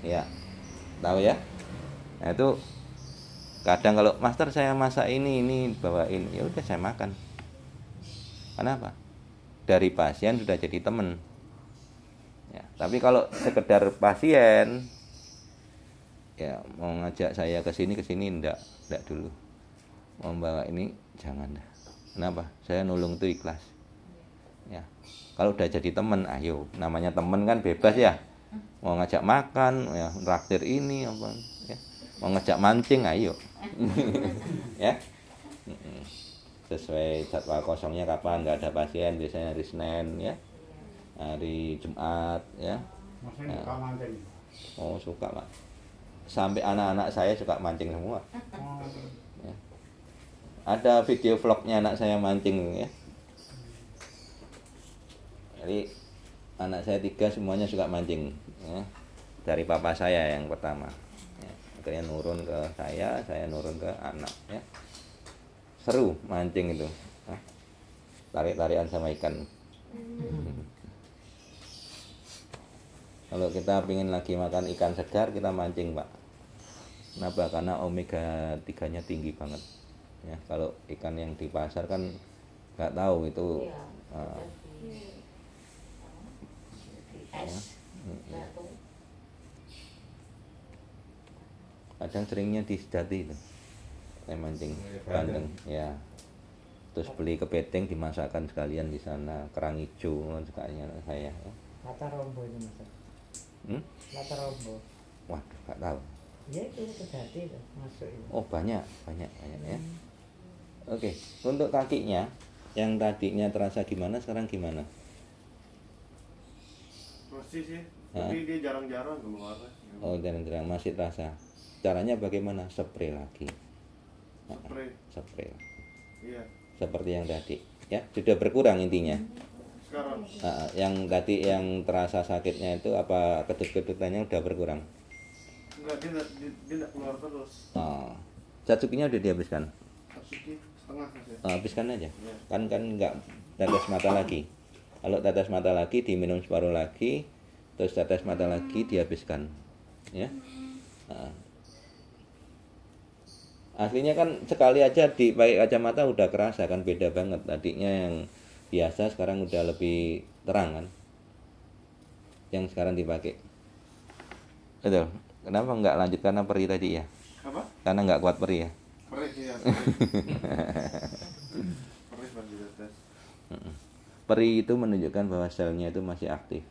ya. Tahu ya? Nah itu kadang kalau Master saya masak ini bawain, ya udah saya makan. Kenapa? Dari pasien sudah jadi teman. Ya, tapi kalau sekedar pasien ya mau ngajak saya ke sini enggak dulu. Mau bawa ini jangan dah. Kenapa? Saya nulung itu ikhlas. Ya. Kalau udah jadi teman, ayo, namanya teman kan bebas ya. Mau ngajak makan, ya, traktir ini apa ya. Mau ngajak mancing, ayo. Ya. Sesuai jadwal kosongnya kapan, nggak ada pasien, biasanya hari Senin ya. Hari Jumat ya. Maksudnya suka mancing. Oh, suka, Pak. Sampai anak-anak saya suka mancing semua. Oh, Ya. Ada video vlognya anak saya mancing ya. Jadi anak saya 3 semuanya suka mancing ya. dari papa saya yang pertama. Ya, akhirnya nurun ke saya nurun ke anak. Ya. Seru mancing itu, tarik-tarikan sama ikan. Kalau kita ingin lagi makan ikan segar, kita mancing, Pak. Kenapa? Karena omega 3-nya tinggi banget. Ya, kalau ikan yang di pasar kan nggak tahu itu. Iya. Di es. Batu. Kadang seringnya di Sejati itu, saya mancing bandeng, ya. Terus beli kepiting dimasakkan sekalian di sana, kerang hijau sekalian saya. Ya. Latar rombo itu Mas. Latar rombo. Waduh, nggak tahu. Ya itu Sejati itu masuk itu. Oh banyak ya. Oke, untuk kakinya yang tadinya terasa gimana, sekarang gimana? Masih sih, tapi dia jarang-jarang keluarnya. Oh jarang-jarang masih terasa. Caranya bagaimana? Spray lagi. Spray. Iya. Seperti yang tadi, ya sudah berkurang intinya. Sekarang. Yang tadi yang terasa sakitnya itu apa kedut-kedutannya udah berkurang? Enggak, dia enggak keluar terus. Satsukinya udah dihabiskan. Satsuki setengah saja. Habiskan aja. Ya. Kan nggak tetes mata lagi. Kalau tetes mata lagi diminum separuh lagi, terus tetes mata lagi dihabiskan. Ya. Aslinya kan sekali aja dipakai kacamata udah kerasa kan, beda banget. Tadinya yang biasa sekarang udah lebih terang kan. Yang sekarang dipakai. Betul. Kenapa nggak lanjut karena perih tadi ya? Apa? Karena nggak kuat perih ya? Perih ya. Perih pas dites. Perih itu menunjukkan bahwa selnya itu masih aktif.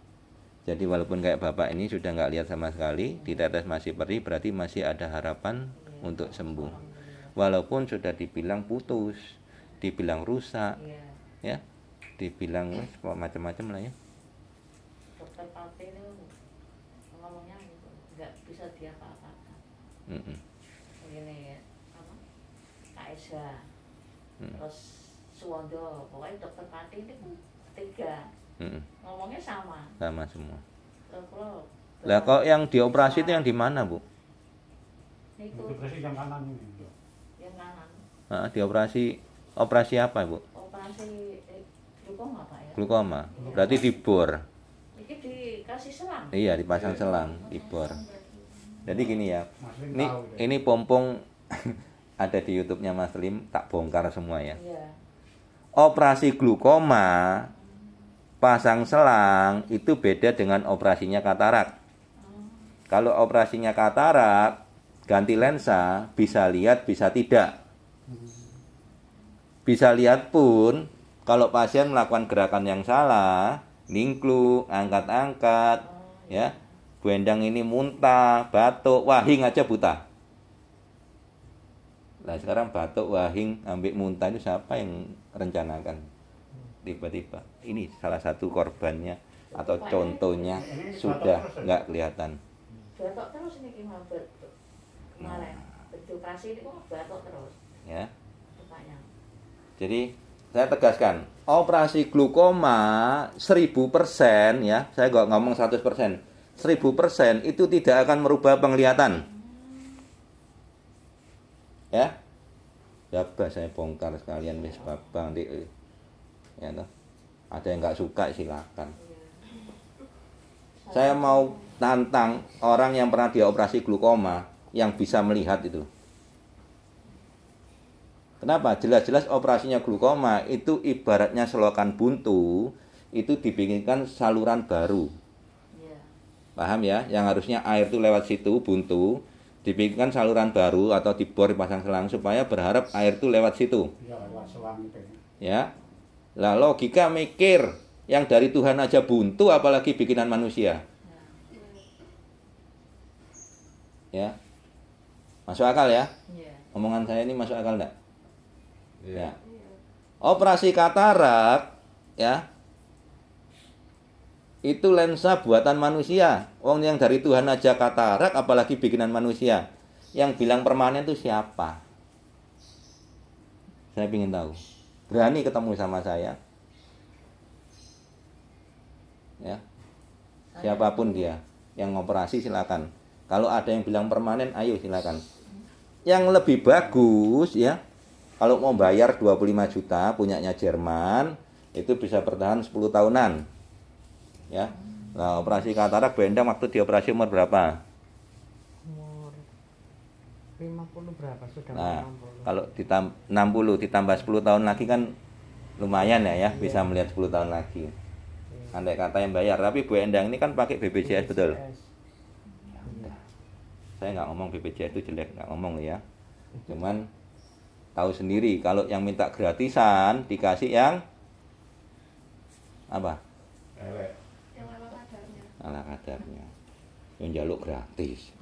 Jadi walaupun kayak bapak ini sudah nggak lihat sama sekali, ditetes masih perih, berarti masih ada harapan untuk sembuh. Walaupun sudah dibilang putus, dibilang rusak, ya, dibilang macam-macam lah ya. Dokter Pati itu ngomongnya gitu, nggak bisa diapa-apakan. Begini ya, KSH, terus Suwondo, pokoknya dokter Pati ini pun 3, ngomongnya sama Semua. Kalau Lah kok yang dioperasi itu yang di mana, Bu? itu Operasi yang kanan ini. yang kanan, Operasi apa, Bu? operasi glukoma Pak ya. Glukoma. Berarti dibor. Ini dikasih selang. Iya, dipasang selang, dibor. Jadi gini ya. Mas Lim Ini tahu deh. ini pompong ada di YouTube-nya Mas Lim, tak bongkar semua ya. Iya. Operasi glukoma pasang selang itu beda dengan operasinya katarak. Kalau operasinya katarak ganti lensa, bisa lihat bisa tidak. Bisa lihat pun kalau pasien melakukan gerakan yang salah, ningkluk, angkat-angkat, ya, Bu Endang ini muntah, batuk, wahing aja buta. Nah sekarang batuk, wahing, ambil muntah itu siapa yang rencanakan? Tiba-tiba ini salah satu korbannya atau contohnya sudah nggak kelihatan. Batok terus ini gimana kemarin operasi ini kok batok terus Ya. rupanya. Jadi saya tegaskan, operasi glukoma 1000% ya, saya nggak ngomong 100%, 1000% itu tidak akan merubah penglihatan. Ya, coba saya bongkar sekalian wis babang di, ya toh. Ada yang nggak suka silakan. Saya mau tantang orang yang pernah dioperasi glukoma yang bisa melihat itu. Kenapa? Jelas-jelas operasinya glukoma itu ibaratnya selokan buntu, itu dibikinkan saluran baru. Iya. Paham ya? Yang harusnya air itu lewat situ, buntu, dibikinkan saluran baru atau dibor dipasang selang supaya berharap air itu lewat situ. Ya, lewat selang itu. Ya. Lah logika mikir yang dari Tuhan aja buntu apalagi bikinan manusia. Ya. Masuk akal ya? Iya. Omongan saya ini masuk akal enggak? Iya. Ya. Operasi katarak ya. Itu lensa buatan manusia. Wong yang dari Tuhan aja katarak apalagi bikinan manusia. Yang bilang permanen itu siapa? Saya ingin tahu. Berani ketemu sama saya. Ya. Siapapun dia. Yang operasi silakan. Kalau ada yang bilang permanen, ayo silakan. Yang lebih bagus ya, kalau mau bayar 25 juta punyanya Jerman, itu bisa bertahan 10 tahunan. Ya. Nah, operasi katarak Bu Endang waktu dioperasi umur berapa? Umur 50 berapa sudah? Nah, 60. kalau 60 ditambah 10 tahun lagi kan lumayan ya, bisa melihat 10 tahun lagi. Andai kata yang bayar, tapi Bu Endang ini kan pakai BPJS betul. Saya nggak ngomong BPJS itu jelek, nggak ngomong ya. Cuman tahu sendiri kalau yang minta gratisan dikasih yang apa? Yang ala kadarnya. Ala kadarnya. Yang jaluk gratis.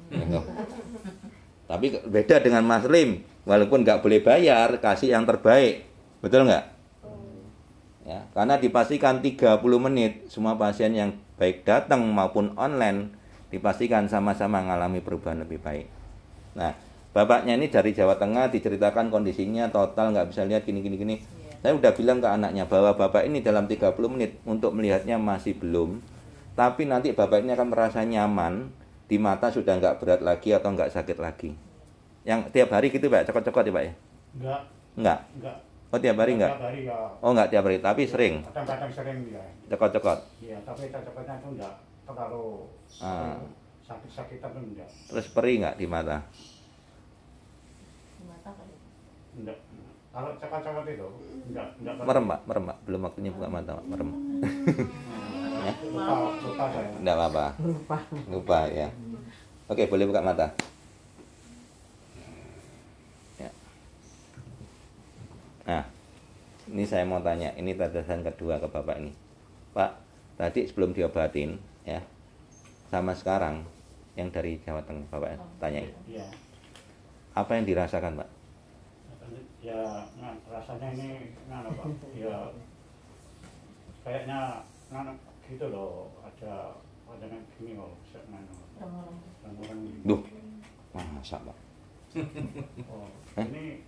Tapi beda dengan Mas Lim, walaupun nggak boleh bayar, kasih yang terbaik, betul nggak? Ya, karena dipastikan 30 menit semua pasien yang baik datang maupun online dipastikan sama-sama mengalami perubahan lebih baik. Nah, bapaknya ini dari Jawa Tengah diceritakan kondisinya total nggak bisa lihat gini. Saya udah bilang ke anaknya bahwa bapak ini dalam 30 menit untuk melihatnya masih belum, tapi nanti bapak ini akan merasa nyaman, di mata sudah nggak berat lagi atau nggak sakit lagi. Yang tiap hari gitu Pak, cokot-cokot ya Pak ya? Enggak. Oh tiap hari enggak? Tiap hari ya. Oh enggak tiap hari, tapi sering. Kadang-kadang sering ya. Cokot-cokot. Iya, tapi cocoknya itu enggak terlalu sakit-sakitan tuh enggak. Terus perih enggak di mata? Di mata kali. Enggak. Kalau cokot-cokot itu enggak Merem Pak, merem Pak. Belum waktunya buka mata Pak, merem. Ya? lupa saya. Enggak apa-apa. Lupa ya. Oke, boleh buka mata. Ya. Nah, ini saya mau tanya, ini tetesan kedua ke Bapak ini. Pak, tadi sebelum diobatin ya, sama sekarang yang dari Jawa Tengah Bapak tanyain. Iya. Apa yang dirasakan, Pak? Ya, rasanya ini Pak. Ya kayaknya gitu loh, ada gini loh, orang Duh, masa Pak? Oh, ini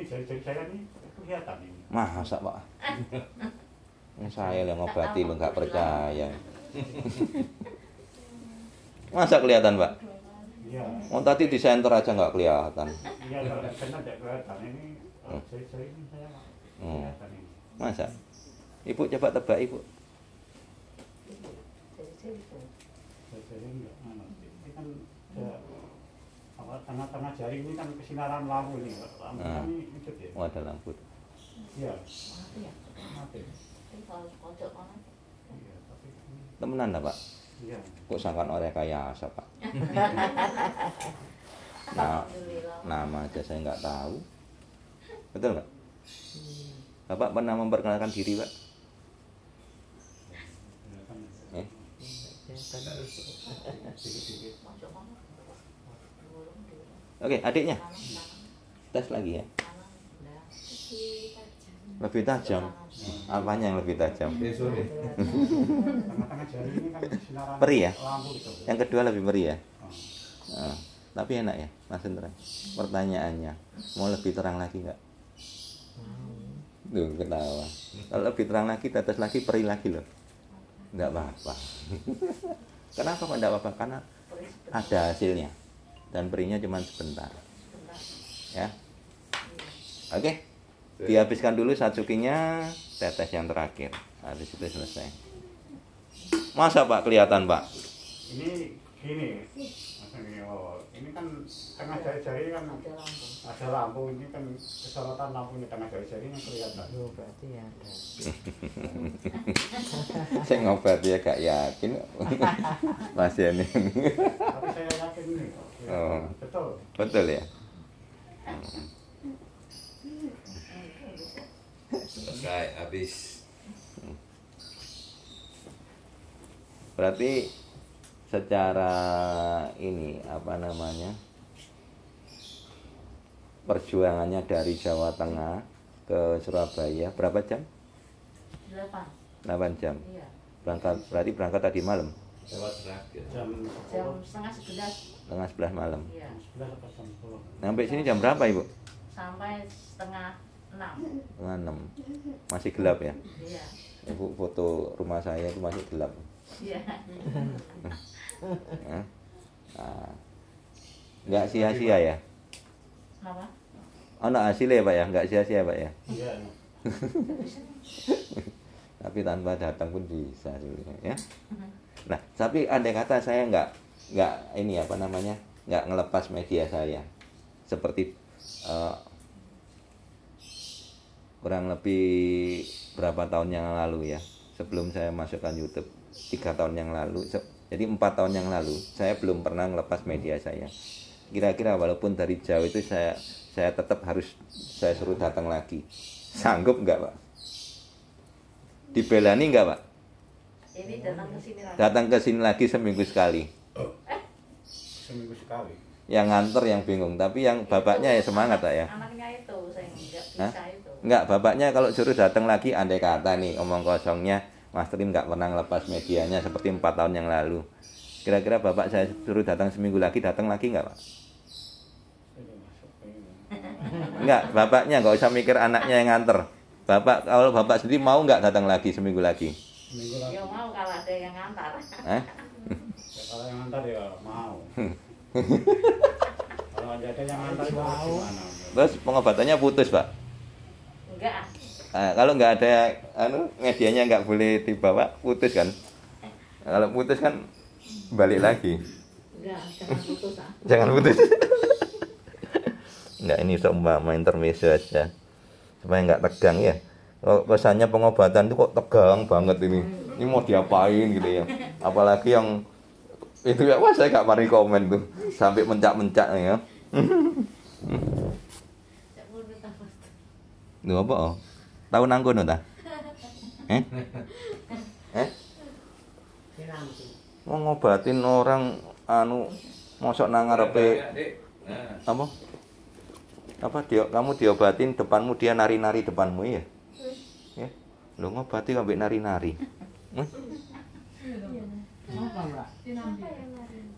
jari-jari saya ini kelihatan ini. Masa Pak? Saya yang ngobati lu nggak percaya. Masa kelihatan Pak? Iya. Oh tadi di center aja nggak kelihatan. Iya, kalau saya tidak kelihatan ini jari-jari ini saya kelihatan ini. Masa? Ibu coba tebak Ibu. Jari enggak ini kan tengah-tengah jari ini kan kesinaran lampu ini. Lampu kan ini hidup ya. Oh ada lampu. Iya. Mati ya. Tapi kalau pojok mana? Iya, tapi Temenan lah Pak. iya. Kok sangkan orang kaya asa Pak? Nah, nama aja saya nggak tahu. Betul nggak? Bapak pernah memperkenalkan diri Pak? Eh? Pojok mana? Oke, adiknya tes lagi ya. Lebih tajam. Apanya yang lebih tajam? Tengah-tengah jari ini kan kesinaran Perih ya? lampu itu. Yang kedua lebih meri ya. Oh. Nah, tapi enak ya, Mas Indra. Pertanyaannya, mau lebih terang lagi nggak? Duh, ketawa. Kalau lebih terang lagi, tetes lagi, perih lagi loh. Nggak apa-apa. Kenapa kok nggak apa-apa? Karena ada hasilnya. Dan perihnya cuma sebentar. Ya. Oke. Dihabiskan dulu satsukinya, tetes yang terakhir. Habis itu selesai. Masa Pak kelihatan Pak? Ini gini. Oh, ini kan tengah jari-jari kan ada lampu, ini kan kesorotan lampu ini tengah jari-jari ini kelihatan. Oh, berarti ya ada. Saya ngobati ya gak yakin pasien ini. Tapi saya yakin ini. Oh. Betul. Betul ya. Selesai, habis. Berarti secara ini apa namanya, perjuangannya dari Jawa Tengah ke Surabaya berapa jam? 8. 8 jam. Iya. Berarti berangkat tadi malam, Lewat terakhir. Jam Jam setengah 11. setengah 11 malam. Iya. 11 atau jam 10. Sampai sini jam berapa Ibu? Sampai setengah 6. Setengah 6. Masih gelap ya. Iya. Ibu foto rumah saya itu masih gelap. Iya. Ya. Nah, nggak sia-sia ya. Kenapa? Ono hasilnya Pak ya, nggak sia-sia Pak ya. Iya. Tapi tanpa datang pun bisa sebenarnya ya. Nah, tapi andai kata saya nggak ini apa namanya, nggak ngelepas media saya seperti kurang lebih berapa tahun yang lalu ya, sebelum saya masukkan YouTube 3 tahun yang lalu, jadi 4 tahun yang lalu saya belum pernah ngelepas media saya. Kira-kira walaupun dari jauh itu saya tetap harus saya suruh datang lagi, sanggup nggak Pak? Dibelani nggak Pak? Ini datang ke sini lagi. Datang ke sini lagi seminggu sekali. Seminggu sekali. Yang nganter yang bingung, tapi yang bapaknya ya semangat Pak ya. Anaknya itu saya nggak Hah? bisa itu. Enggak, bapaknya kalau suruh datang lagi, andai kata nih omong kosongnya Mas Trim nggak pernah ngelepas medianya seperti 4 tahun yang lalu. Kira-kira bapak saya suruh datang seminggu lagi, datang lagi nggak Pak? Ini masuk ini. Enggak, bapaknya nggak usah mikir anaknya yang nganter. Bapak, kalau bapak sendiri mau nggak datang lagi seminggu lagi? Seminggu lagi. Ya mau kalau ada yang ngantar. Eh? Ya, kalau yang ngantar ya mau. Kalau ada yang ngantar itu gimana? Terus pengobatannya putus Pak? Enggak. Kalau nggak ada medianya nggak boleh dibawa, putus kan? Kalau putus kan balik lagi. Enggak, jangan putus ah. Jangan putus. Enggak, ini seumpama intermezzo aja supaya nggak tegang ya. Kesannya pengobatan itu kok tegang banget ini. Ini mau diapain gitu ya. Apalagi yang itu ya, wah saya nggak pari komen tuh sampai mencak-mencak ya. Lu apa? Oh? Tahu nangkono ta? Eh? Mau ngobatin orang mosok nang ngarepe apa? Apa dia kamu diobatin depanmu dia nari-nari depanmu ya? Ya. Lu ngobati ambek nari-nari. Apa Mbak?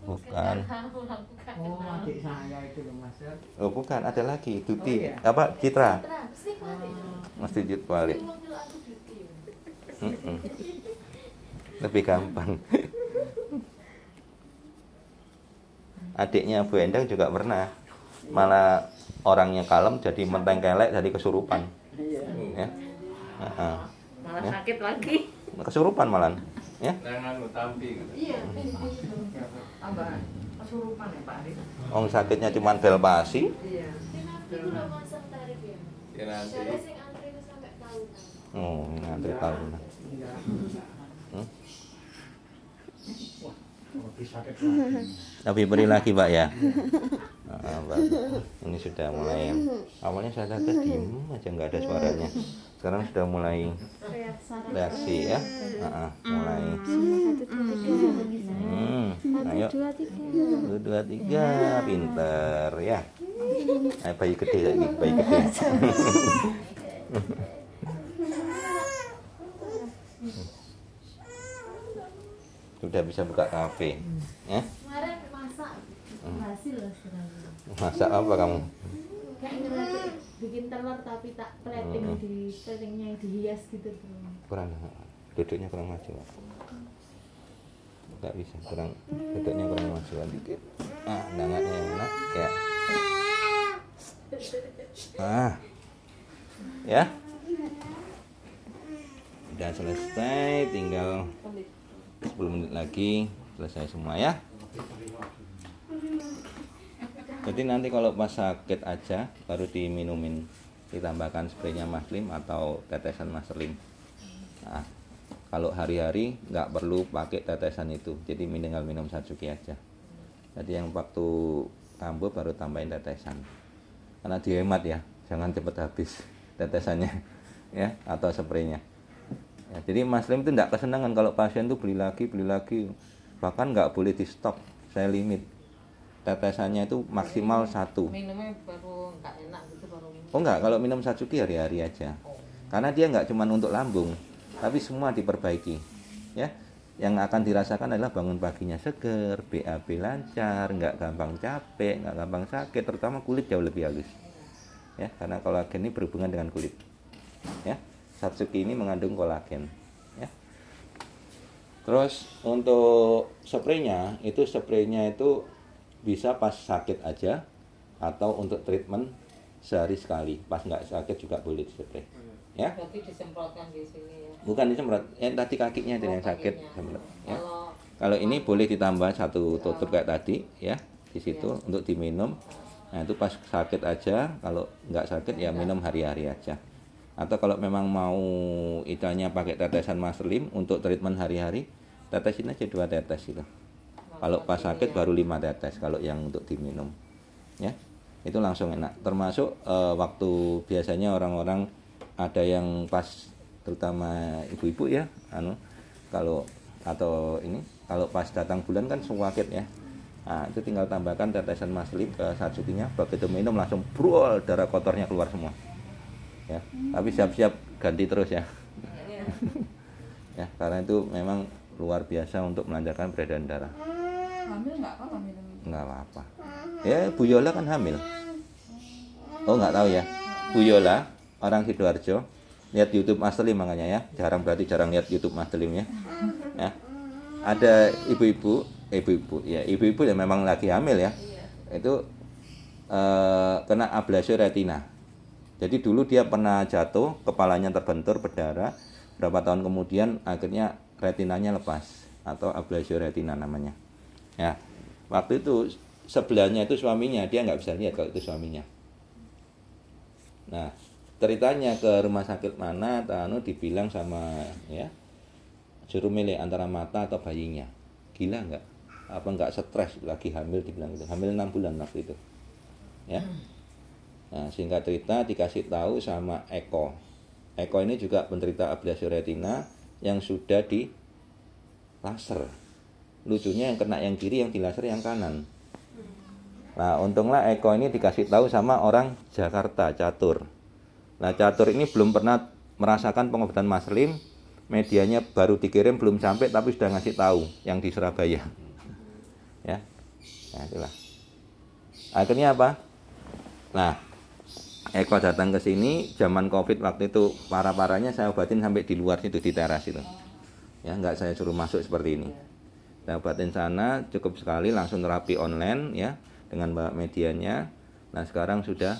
Bukan. Oh, adik saya itu loh Mas. Oh, bukan, ada lagi. Duti. Oh, iya. Apa? Citra. Oh. Mesti jut balik. Lebih gampang. Adiknya Bu Endang juga pernah. Malah orangnya kalem jadi mentengkelek jadi kesurupan. Ya. Malah Ya. sakit lagi. Kesurupan malah. Ya. Jangan utampi gitu. Iya. Tambah kesurupan ya Pak Ari. Orang sakitnya cuma velpasi. Iya. Nanti udah masuk tarif ya. Ya nanti. Soalnya sing antri itu sampai tahunan. Oh, ngantri tahun. Enggak. Lebih sakit lagi. Tapi beri lagi Pak ya. Bagus. Ini sudah mulai. Awalnya saya kata diem aja nggak ada suaranya. Sekarang sudah mulai reaksi ya. Mulai. Ayo. 1, 2, 3, pinter ya. Ayo bayi gede lagi, bayi gede. Sudah bisa buka kafe, ya? Kemarin masak berhasil loh sebenarnya. Masak apa kamu? Kayak ngerasa bikin telur tapi tak plating di platingnya dihias gitu tuh. Kurang, duduknya kurang maju. Nggak bisa, kurang duduknya kurang maju dikit. Nangannya yang enak, ya. Ya. Udah selesai, tinggal 10 menit lagi selesai semua ya. Jadi nanti kalau pas sakit aja baru diminumin, ditambahkan spraynya Mas Lim atau tetesan Mas Lim. Nah, kalau hari-hari nggak perlu pakai tetesan itu, jadi tinggal minum Satsuki aja. Jadi yang waktu kambuh baru tambahin tetesan, karena dihemat ya, jangan cepet habis tetesannya ya atau spraynya. Ya, jadi Mas Lim itu nggak kesenangan kalau pasien tuh beli lagi, bahkan nggak boleh di stok, saya limit. Tetesannya itu maksimal 1. Minumnya baru nggak enak gitu baru minum. Oh enggak, kalau minum Satsuki hari-hari aja. Karena dia nggak cuma untuk lambung, tapi semua diperbaiki. Ya, yang akan dirasakan adalah bangun paginya seger, BAB lancar, nggak gampang capek, nggak gampang sakit, terutama kulit jauh lebih halus. Ya, karena kolagen ini berhubungan dengan kulit. Ya, Satsuki ini mengandung kolagen. Ya. Terus untuk spraynya itu bisa pas sakit aja atau untuk treatment sehari sekali. Pas nggak sakit juga boleh spray. Ya. Berarti disemprotkan di sini ya. Bukan disemprot, yang tadi kakinya itu yang sakit. Kakinya. Ya. Kalau Kalau ini boleh ditambah satu tutup kayak tadi ya di situ untuk diminum. Nah itu pas sakit aja, kalau nggak sakit ya minum hari-hari aja. Atau kalau memang mau idanya pakai tetesan Maslim untuk treatment hari-hari, tetesin aja 2 tetes gitu. Kalau pas sakit baru 5 tetes kalau yang untuk diminum. Ya. Itu langsung enak. Termasuk waktu biasanya orang-orang ada yang pas terutama ibu-ibu ya, kalau pas datang bulan kan sakit ya. Nah, itu tinggal tambahkan tetesan Maslim ke sajukinya, begitu minum langsung brol darah kotornya keluar semua. Ya, tapi siap-siap ganti terus ya. Ya, karena itu memang luar biasa untuk melancarkan peredaran darah. hamil nggak apa-apa minum ini? Nggak apa-apa. Ya, Bu Yola kan hamil. Oh, nggak tahu ya. Bu Yola, orang Sidoarjo, lihat YouTube Maslim makanya ya. Berarti jarang lihat YouTube Maslim ya. Ya. Ada ibu-ibu yang memang lagi hamil ya. Itu kena ablasi retina. Jadi dulu dia pernah jatuh, kepalanya terbentur, berdarah. Berapa tahun kemudian akhirnya retinanya lepas atau ablasi retina namanya. Ya. Waktu itu sebelahnya itu suaminya, dia nggak bisa lihat kalau itu suaminya. Nah, ceritanya ke rumah sakit mana, dibilang sama ya suruh milih antara mata atau bayinya. Gila nggak? Apa nggak stres lagi hamil, dibilang itu. Hamil 6 bulan waktu itu. Ya. Nah, singkat cerita dikasih tahu sama Eko. Eko ini juga penderita ablasi retina yang sudah di laser. Lucunya yang kena yang kiri, yang di laser yang kanan. Nah, untunglah Eko ini dikasih tahu sama orang Jakarta, Catur. Nah, Catur ini belum pernah merasakan pengobatan Maslim. Medianya baru dikirim, belum sampai, tapi sudah ngasih tahu yang di Surabaya. Ya, nah, itulah. Akhirnya apa? Nah, Eko datang ke sini, zaman COVID waktu itu parah-parahnya saya obatin sampai di luar situ, di teras itu. Ya, nggak saya suruh masuk seperti ini. Saya obatin sana, cukup sekali, langsung terapi online ya, dengan bawa medianya. Nah, sekarang sudah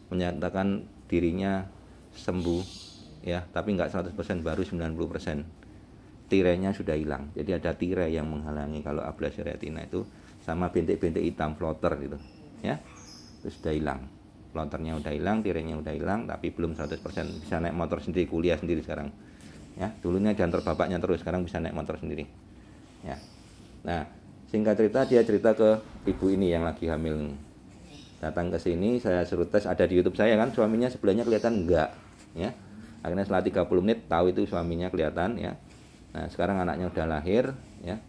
menyatakan dirinya sembuh. Ya, tapi nggak 100%, baru 90%. Tirainya sudah hilang. Jadi ada tirai yang menghalangi kalau ablasi retina itu, sama bintik-bintik hitam floater gitu. Ya. Itu sudah hilang. Floaternya udah hilang, tirainya udah hilang, tapi belum 100%. Bisa naik motor sendiri, kuliah sendiri sekarang. Ya, dulunya diantar bapaknya terus, sekarang bisa naik motor sendiri. Ya. Nah, singkat cerita dia cerita ke ibu ini yang lagi hamil. Datang ke sini, saya suruh tes, ada di YouTube saya kan, suaminya sebelahnya kelihatan enggak, ya. Akhirnya setelah 30 menit tahu itu suaminya kelihatan ya. Nah, sekarang anaknya udah lahir ya.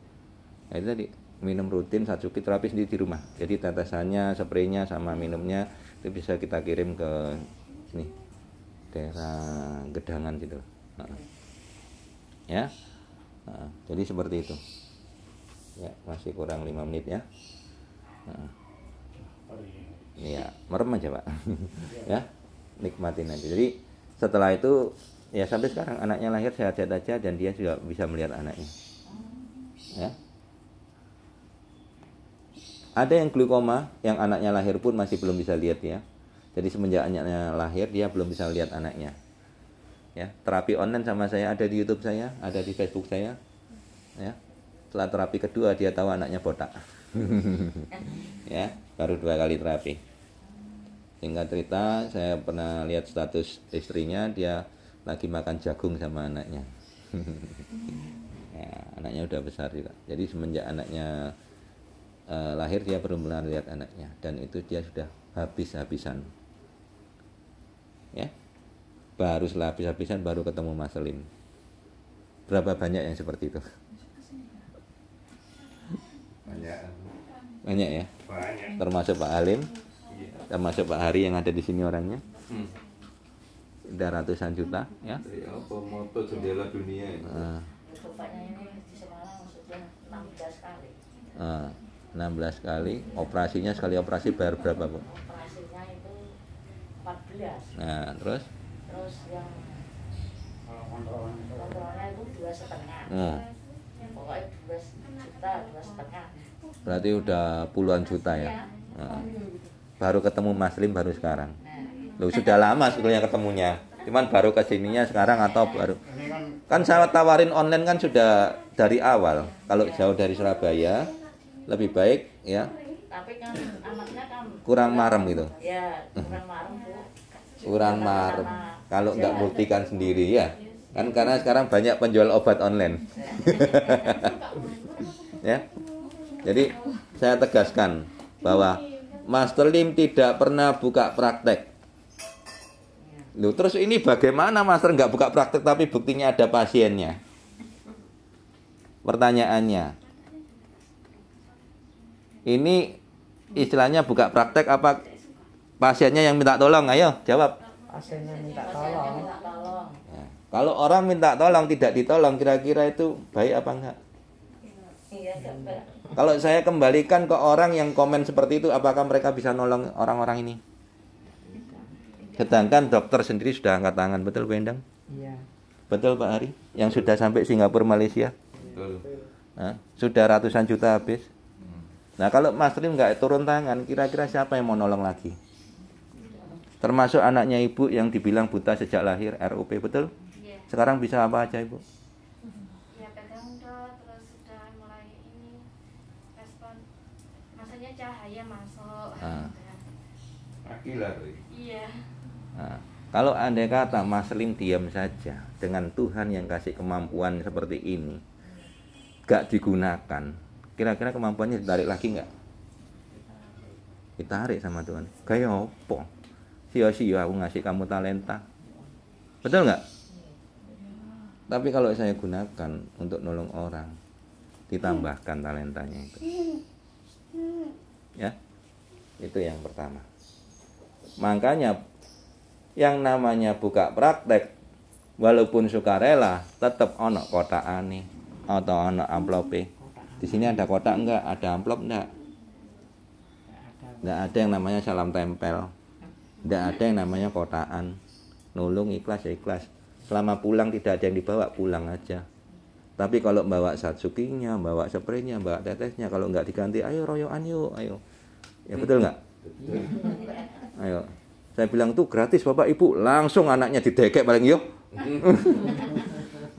Nah, itu tadi minum rutin Satsuki, terapi sendiri di rumah. Jadi tetesannya, spraynya sama minumnya itu bisa kita kirim ke sini, daerah Gedangan gitu. Nah, ya. Nah, jadi seperti itu. Ya, masih kurang 5 menit ya. Nah. Ya, merem aja, Pak. Ya. Nikmatin aja. Jadi setelah itu ya sampai sekarang anaknya lahir sehat-sehat aja dan dia juga bisa melihat anaknya. Ya. Ada yang glaukoma, yang anaknya lahir pun masih belum bisa lihat ya. Jadi semenjak anaknya lahir dia belum bisa lihat anaknya. Ya, terapi online sama saya ada di YouTube saya, ada di Facebook saya. Ya. Setelah terapi kedua dia tahu anaknya botak. Ya, baru 2 kali terapi. Singkat cerita, saya pernah lihat status istrinya, dia lagi makan jagung sama anaknya. Ya, anaknya udah besar juga. Jadi semenjak anaknya lahir dia belum pernah lihat anaknya, dan itu dia sudah habis-habisan. Ya, baru setelah habis-habisan baru ketemu Mas Lim. Berapa banyak yang seperti itu? Banyak ya. Banyak. Termasuk Pak Halim. Termasuk Pak Hari yang ada di sini orangnya. Udah ratusan juta ya. Apa moto jendela dunia itu? Bapaknya ini di Semarang sudah 16 kali. 16 kali. Operasinya sekali operasi bayar berapa, Bu? Operasinya itu 14. Nah, terus Terus yang kontrolnya itu 2,5. Pokoknya 2 juta, 2,5. Berarti udah puluhan juta ya. Nah, baru ketemu Mas Lim baru sekarang. Loh, sudah lama sebetulnya ketemunya. Cuman baru kesininya sekarang atau baru? Ini Kan kan saya tawarin online kan sudah dari awal. Kalau jauh dari Surabaya lebih baik ya, Tapi kan anaknya kan kurang marem gitu. ya kurang marem Bu. Kurang marem. Kalau nggak buktikan sendiri ya. Kan karena sekarang banyak penjual obat online. Ya. Jadi saya tegaskan bahwa Master Lim tidak pernah buka praktek. Loh, terus ini bagaimana Master nggak buka praktek tapi buktinya ada pasiennya? Pertanyaannya, ini istilahnya buka praktek apa pasiennya yang minta tolong? Ayo jawab. Pasiennya minta Pasiennya tolong. minta tolong. Ya, kalau orang minta tolong tidak ditolong, kira-kira itu baik apa enggak? Iya, enggak Mbak. Kalau saya kembalikan ke orang yang komen seperti itu, apakah mereka bisa nolong orang-orang ini? Sedangkan dokter sendiri sudah angkat tangan, betul Bu Endang? Iya. Betul Pak Hari? Yang sudah sampai Singapura, Malaysia? Betul. Nah, sudah ratusan juta habis. Nah, kalau Mas Lim nggak turun tangan, kira-kira siapa yang mau nolong lagi? Termasuk anaknya ibu yang dibilang buta sejak lahir, RUP, betul? Iya. Sekarang bisa apa aja ibu? Ya pegang dot, terus sudah mulai ini respon, maksudnya cahaya masuk. Ah. Akilah tuh. Iya. Nah, kalau andai kata Mas Lim diam saja dengan Tuhan yang kasih kemampuan seperti ini, gak digunakan, kira-kira kemampuannya ditarik lagi nggak? Ditarik sama Tuhan. Kayak apa? Sia-sia aku ngasih kamu talenta. Betul nggak? Tapi kalau saya gunakan untuk nolong orang, ditambahkan talentanya itu. Ya, itu yang pertama. Makanya yang namanya buka praktek walaupun sukarela tetap ono kotakane atau ono amplope. Di sini ada kotak enggak? Ada amplop enggak? Enggak ada yang namanya salam tempel. Enggak ada yang namanya kotaan. Nulung ikhlas ya ikhlas. Selama pulang tidak ada yang dibawa, pulang aja. Tapi kalau bawa satsukinya, bawa spraynya, bawa tetesnya, kalau enggak diganti, ayo royoan yuk, ayo. Ya betul enggak? Ayo, saya bilang tuh gratis Bapak Ibu, langsung anaknya didekek paling yuk.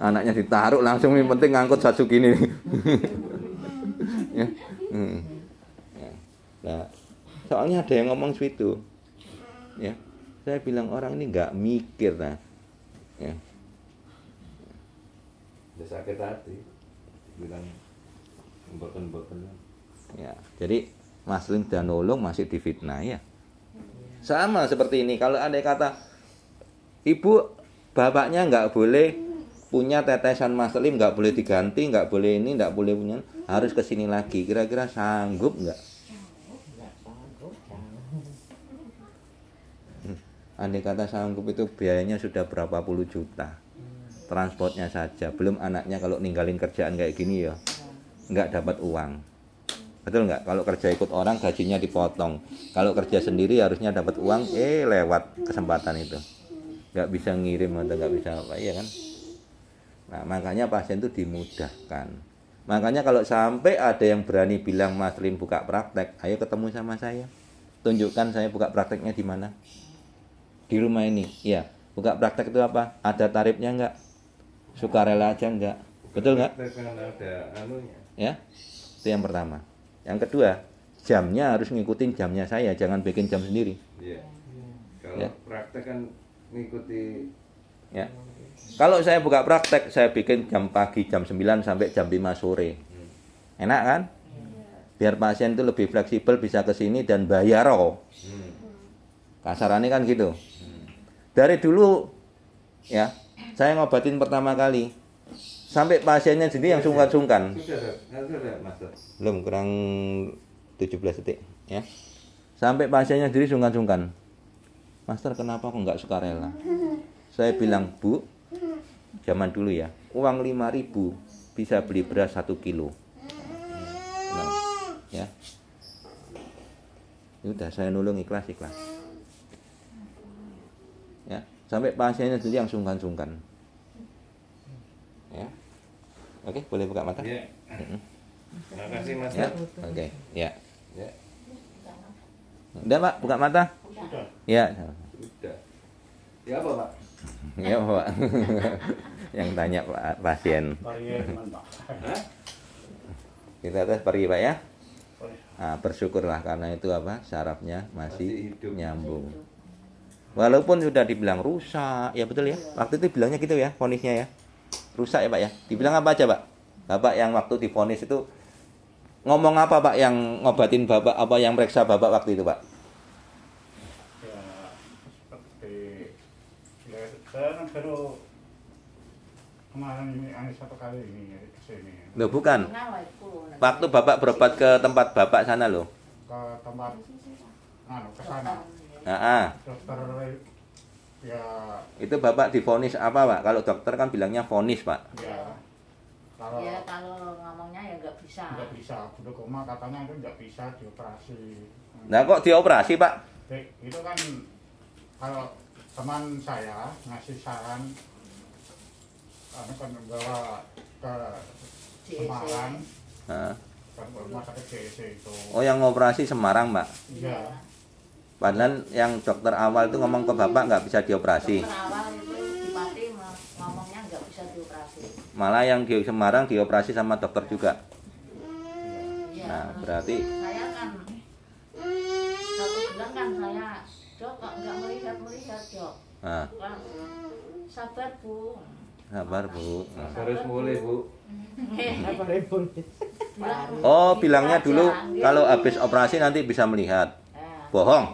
Anaknya ditaruh langsung, yang penting ngangkut Satsuki ini. Ya. Ya. Nah, soalnya ada yang ngomong segitu. Ya, saya bilang orang ini nggak mikir nah. Ya. Udah sakit hati. Bilang mbeken-mbeken. Ya, jadi Mas Lim dan nolong masih difitnah ya. Sama seperti ini. Kalau andai kata ibu bapaknya nggak boleh punya tetesan Mas Lim, nggak boleh diganti, nggak boleh ini, nggak boleh punya, harus kesini lagi. Kira-kira sanggup nggak? Andai kata sanggup itu biayanya sudah berapa puluh juta. Transportnya saja, belum anaknya kalau ninggalin kerjaan kayak gini ya, nggak dapat uang. Betul nggak? Kalau kerja ikut orang gajinya dipotong. Kalau kerja sendiri harusnya dapat uang, lewat kesempatan itu. Nggak bisa ngirim atau nggak bisa apa, ya kan? Nah, makanya pasien itu dimudahkan. Makanya kalau sampai ada yang berani bilang Mas Lim buka praktek, ayo ketemu sama saya. Tunjukkan saya buka prakteknya di mana? Di rumah ini. Ya, buka praktek itu apa? Ada tarifnya nggak? Sukarela aja nggak? Betul nggak? Kan ada anunya. Ya, itu yang pertama. Yang kedua, jamnya harus ngikutin jamnya saya, jangan bikin jam sendiri. Iya. Kalau Ya. praktek kan ngikuti Ya. Kalau saya buka praktek, saya bikin jam pagi jam 9 sampai jam 5 sore. Enak kan? Biar pasien itu lebih fleksibel, bisa ke sini dan bayar kok. Kasarannya kan gitu. Dari dulu ya, saya ngobatin pertama kali sampai pasiennya sendiri yang sungkan-sungkan. sudah Master. Belum, kurang 17 detik ya. Sampai pasiennya sendiri sungkan-sungkan. Master, kenapa kok nggak sukarela? Saya bilang, Bu, zaman dulu ya, uang 5.000 bisa beli beras 1 kilo. Nah, ya. Udah saya nulung ikhlas. Ya, sampai pasiennya sendiri yang sungkan-sungkan. Ya. Oke, boleh buka mata? Ya. Terima kasih Mas. Ya. Oke, ya. Ya. Udah Pak, buka mata? Sudah. Ya. Sudah. Ya apa Pak? Ya Pak. Yang tanya Pak pasien. Pariyeman Pak. Hah? Kita tes pergi Pak ya. Boleh. Nah, bersyukurlah karena itu apa? Sarafnya masih Masih hidup. nyambung. Walaupun sudah dibilang rusak, ya betul ya. Waktu itu bilangnya gitu ya, vonisnya ya. Rusak ya Pak ya. Dibilang apa aja Pak? Bapak yang waktu divonis itu ngomong apa Pak yang ngobatin Bapak, apa yang meriksa Bapak waktu itu Pak? Ya seperti ya saya kan baru kemarin ini satu kali ini ke sini Loh bukan. Ngawa itu. Waktu Bapak berobat ke tempat Bapak sana loh. ke tempat ke sana. Nah, Dokter ya itu Bapak divonis apa Pak? Kalau dokter kan bilangnya vonis Pak. ya kalau Ya kalau ngomongnya ya nggak bisa. nggak bisa glaukoma katanya itu nggak bisa dioperasi. Nah kok dioperasi Pak? Itu kan kalau teman saya ngasih saran kan bawa ke Semarang Nah. ke rumah sakit JEC itu. Oh yang ngoperasi Semarang Pak. Iya. Padahal yang dokter awal itu ngomong ke Bapak nggak bisa dioperasi. Dokter awal itu di Pati ngomongnya nggak bisa dioperasi. Malah yang di Semarang dioperasi sama dokter juga. Iya, Nah, terus berarti saya kan satu bulan kan saya Dok kok nggak melihat Dok. nah, Kan, sabar Bu. sabar Bu. Nah. Harus mulai Bu. Apa ribut? Oh bilangnya dulu kalau habis operasi nanti bisa melihat. Bohong.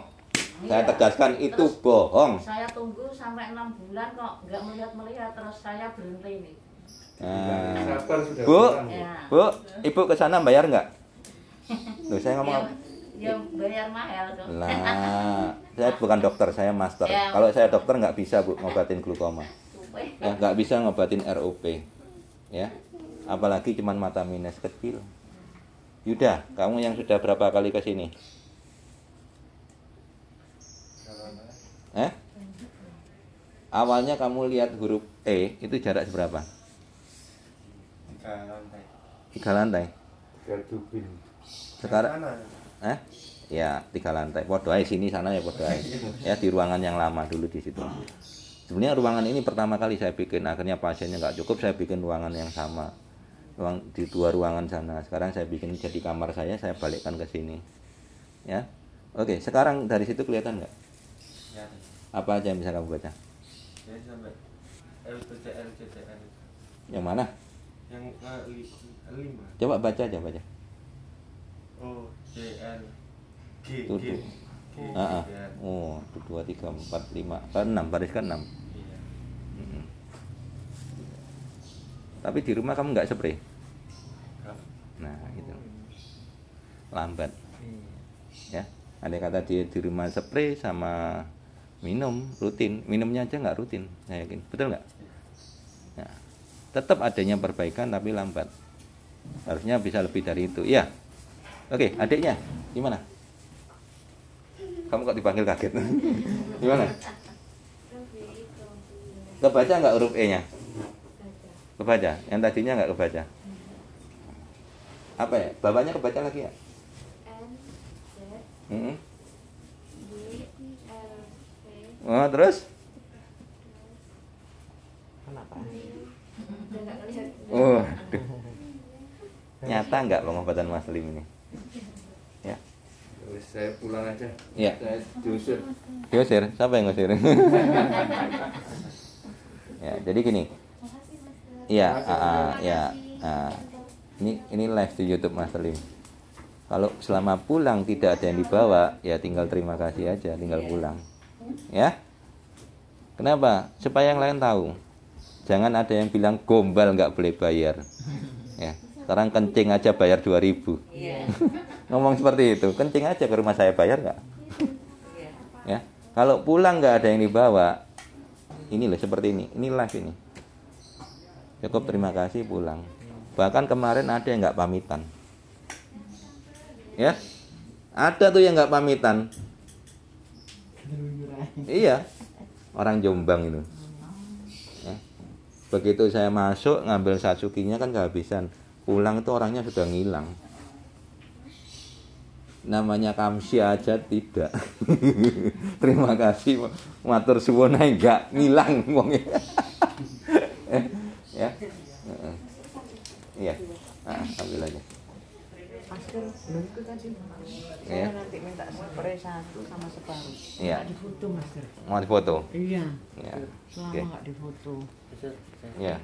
Saya tegaskan itu Terus bohong. saya tunggu sampai 6 bulan kok nggak melihat terus saya berhenti nih. Nah. Sabar sudah Bu. pulang, Bu. Ya. Bu, Ibu ke sana bayar nggak? Loh, saya ngomong apa? Ya bayar mahal dong. Lah, saya bukan dokter, saya master. Ya. Kalau saya dokter nggak bisa Bu ngobatin glaukoma. Supaya- Ya, nggak bisa ngobatin ROP. Ya. Apalagi cuman mata minus kecil. Yuda, kamu yang sudah berapa kali ke sini? Awalnya kamu lihat huruf E, itu jarak seberapa? 3 lantai. 3 lantai. 3 dubin. Sekarang ya 3 lantai. Podo ae sini sana ya podo ae. Ya di ruangan yang lama dulu di situ. Sebenarnya ruangan ini pertama kali saya bikin, akhirnya pasiennya nggak cukup, saya bikin ruangan yang sama. Di 2 ruangan sana. Sekarang saya bikin jadi kamar saya balikkan ke sini. Ya. Oke, sekarang dari situ kelihatan nggak? Ya, Apa aja yang bisa kamu baca? ya sampai LPCL, CCL. Yang mana? Yang 5. Coba baca aja baca. Oh, CL. G. Tuh, G. tuh. G. Ah, ah. Ya. Oh, 2, 3, 4, 5, 6, bariskan 6. Iya. Mm-mm. Tapi di rumah kamu nggak spray? Nah, itu. Lambat. Ya. Ada kata dia di rumah spray sama minum rutin. Minumnya aja nggak rutin, saya yakin. Betul nggak? Nah, tetap adanya perbaikan tapi lambat. Harusnya bisa lebih dari itu. Ya. Oke, adiknya gimana? Kamu kok dipanggil kaget? Gimana? Kebaca nggak huruf E-nya? Kebaca. Yang tadinya nggak kebaca. Apa ya? Bapaknya kebaca lagi ya? Mm-mm. Oh, terus? Kenapa? Oh, aduh. Nyata nggak pengobatan Mas Lim ini? Ya. Terus saya pulang aja. Iya. Saya diusir. Diusir? Siapa yang ngusir? Ya, jadi gini. Iya, ya. Ini live di YouTube Mas Lim. Kalau selama pulang tidak ada yang dibawa, ya tinggal terima kasih aja, tinggal pulang. Ya. Kenapa? Supaya yang lain tahu. Jangan ada yang bilang gombal nggak boleh bayar. Ya. Sekarang kencing aja bayar 2.000. Iya. Ngomong seperti itu, kencing aja ke rumah saya bayar nggak? Ya. Kalau pulang nggak ada yang dibawa, ini loh seperti ini live ini. Cukup terima kasih pulang. Bahkan kemarin ada yang nggak pamitan. Ya, ada tuh yang nggak pamitan. Iya, orang Jombang itu. Ya. begitu saya masuk ngambil Satsukinya kan kehabisan, pulang itu orangnya sudah ngilang. Namanya kamsi aja tidak. Terima kasih matur suwun ae enggak ngilang wong. Ya. Iya. Ambil aja. Masker belum itu tadi. Iya. Saya nanti minta spray 1 sama separuh. Iya. Nggak difoto masker. Mau difoto? Iya. Ya. Selama Oke. nggak difoto. Ya.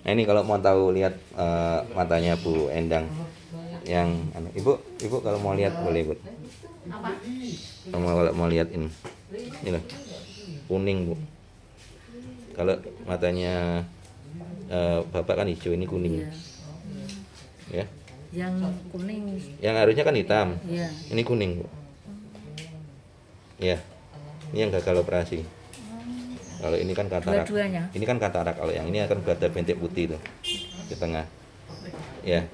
Nah, ini kalau mau tahu lihat matanya Bu Endang yang Ibu kalau mau lihat boleh Bu. Kalau mau lihat ini loh, kuning Bu. Kalau matanya Bapak kan hijau, ini kuning. Ya. Yang kuning. Yang harusnya kan hitam. Iya. Ini kuning Bu. Ya. Ini yang gagal operasi. Kalau ini kan katarak. Dua-duanya. Ini kan katarak. Kalau yang ini akan ada bintik putih tuh di tengah. Ya.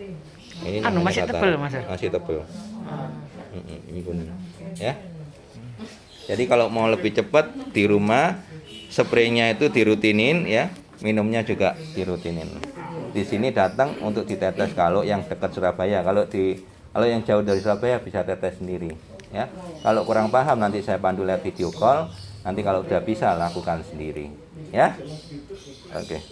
Ini namanya masih katarak. tebal, Mas? Masih tebal. Ini kuning. Ya. Jadi kalau mau lebih cepat di rumah, spraynya itu dirutinin ya, minumnya juga dirutinin. Di sini datang untuk ditetes kalau yang dekat Surabaya. Kalau yang jauh dari Surabaya bisa tetes sendiri. Ya. Kalau kurang paham nanti saya pandu lewat video call. Nanti kalau udah bisa lakukan sendiri. Ya. Oke.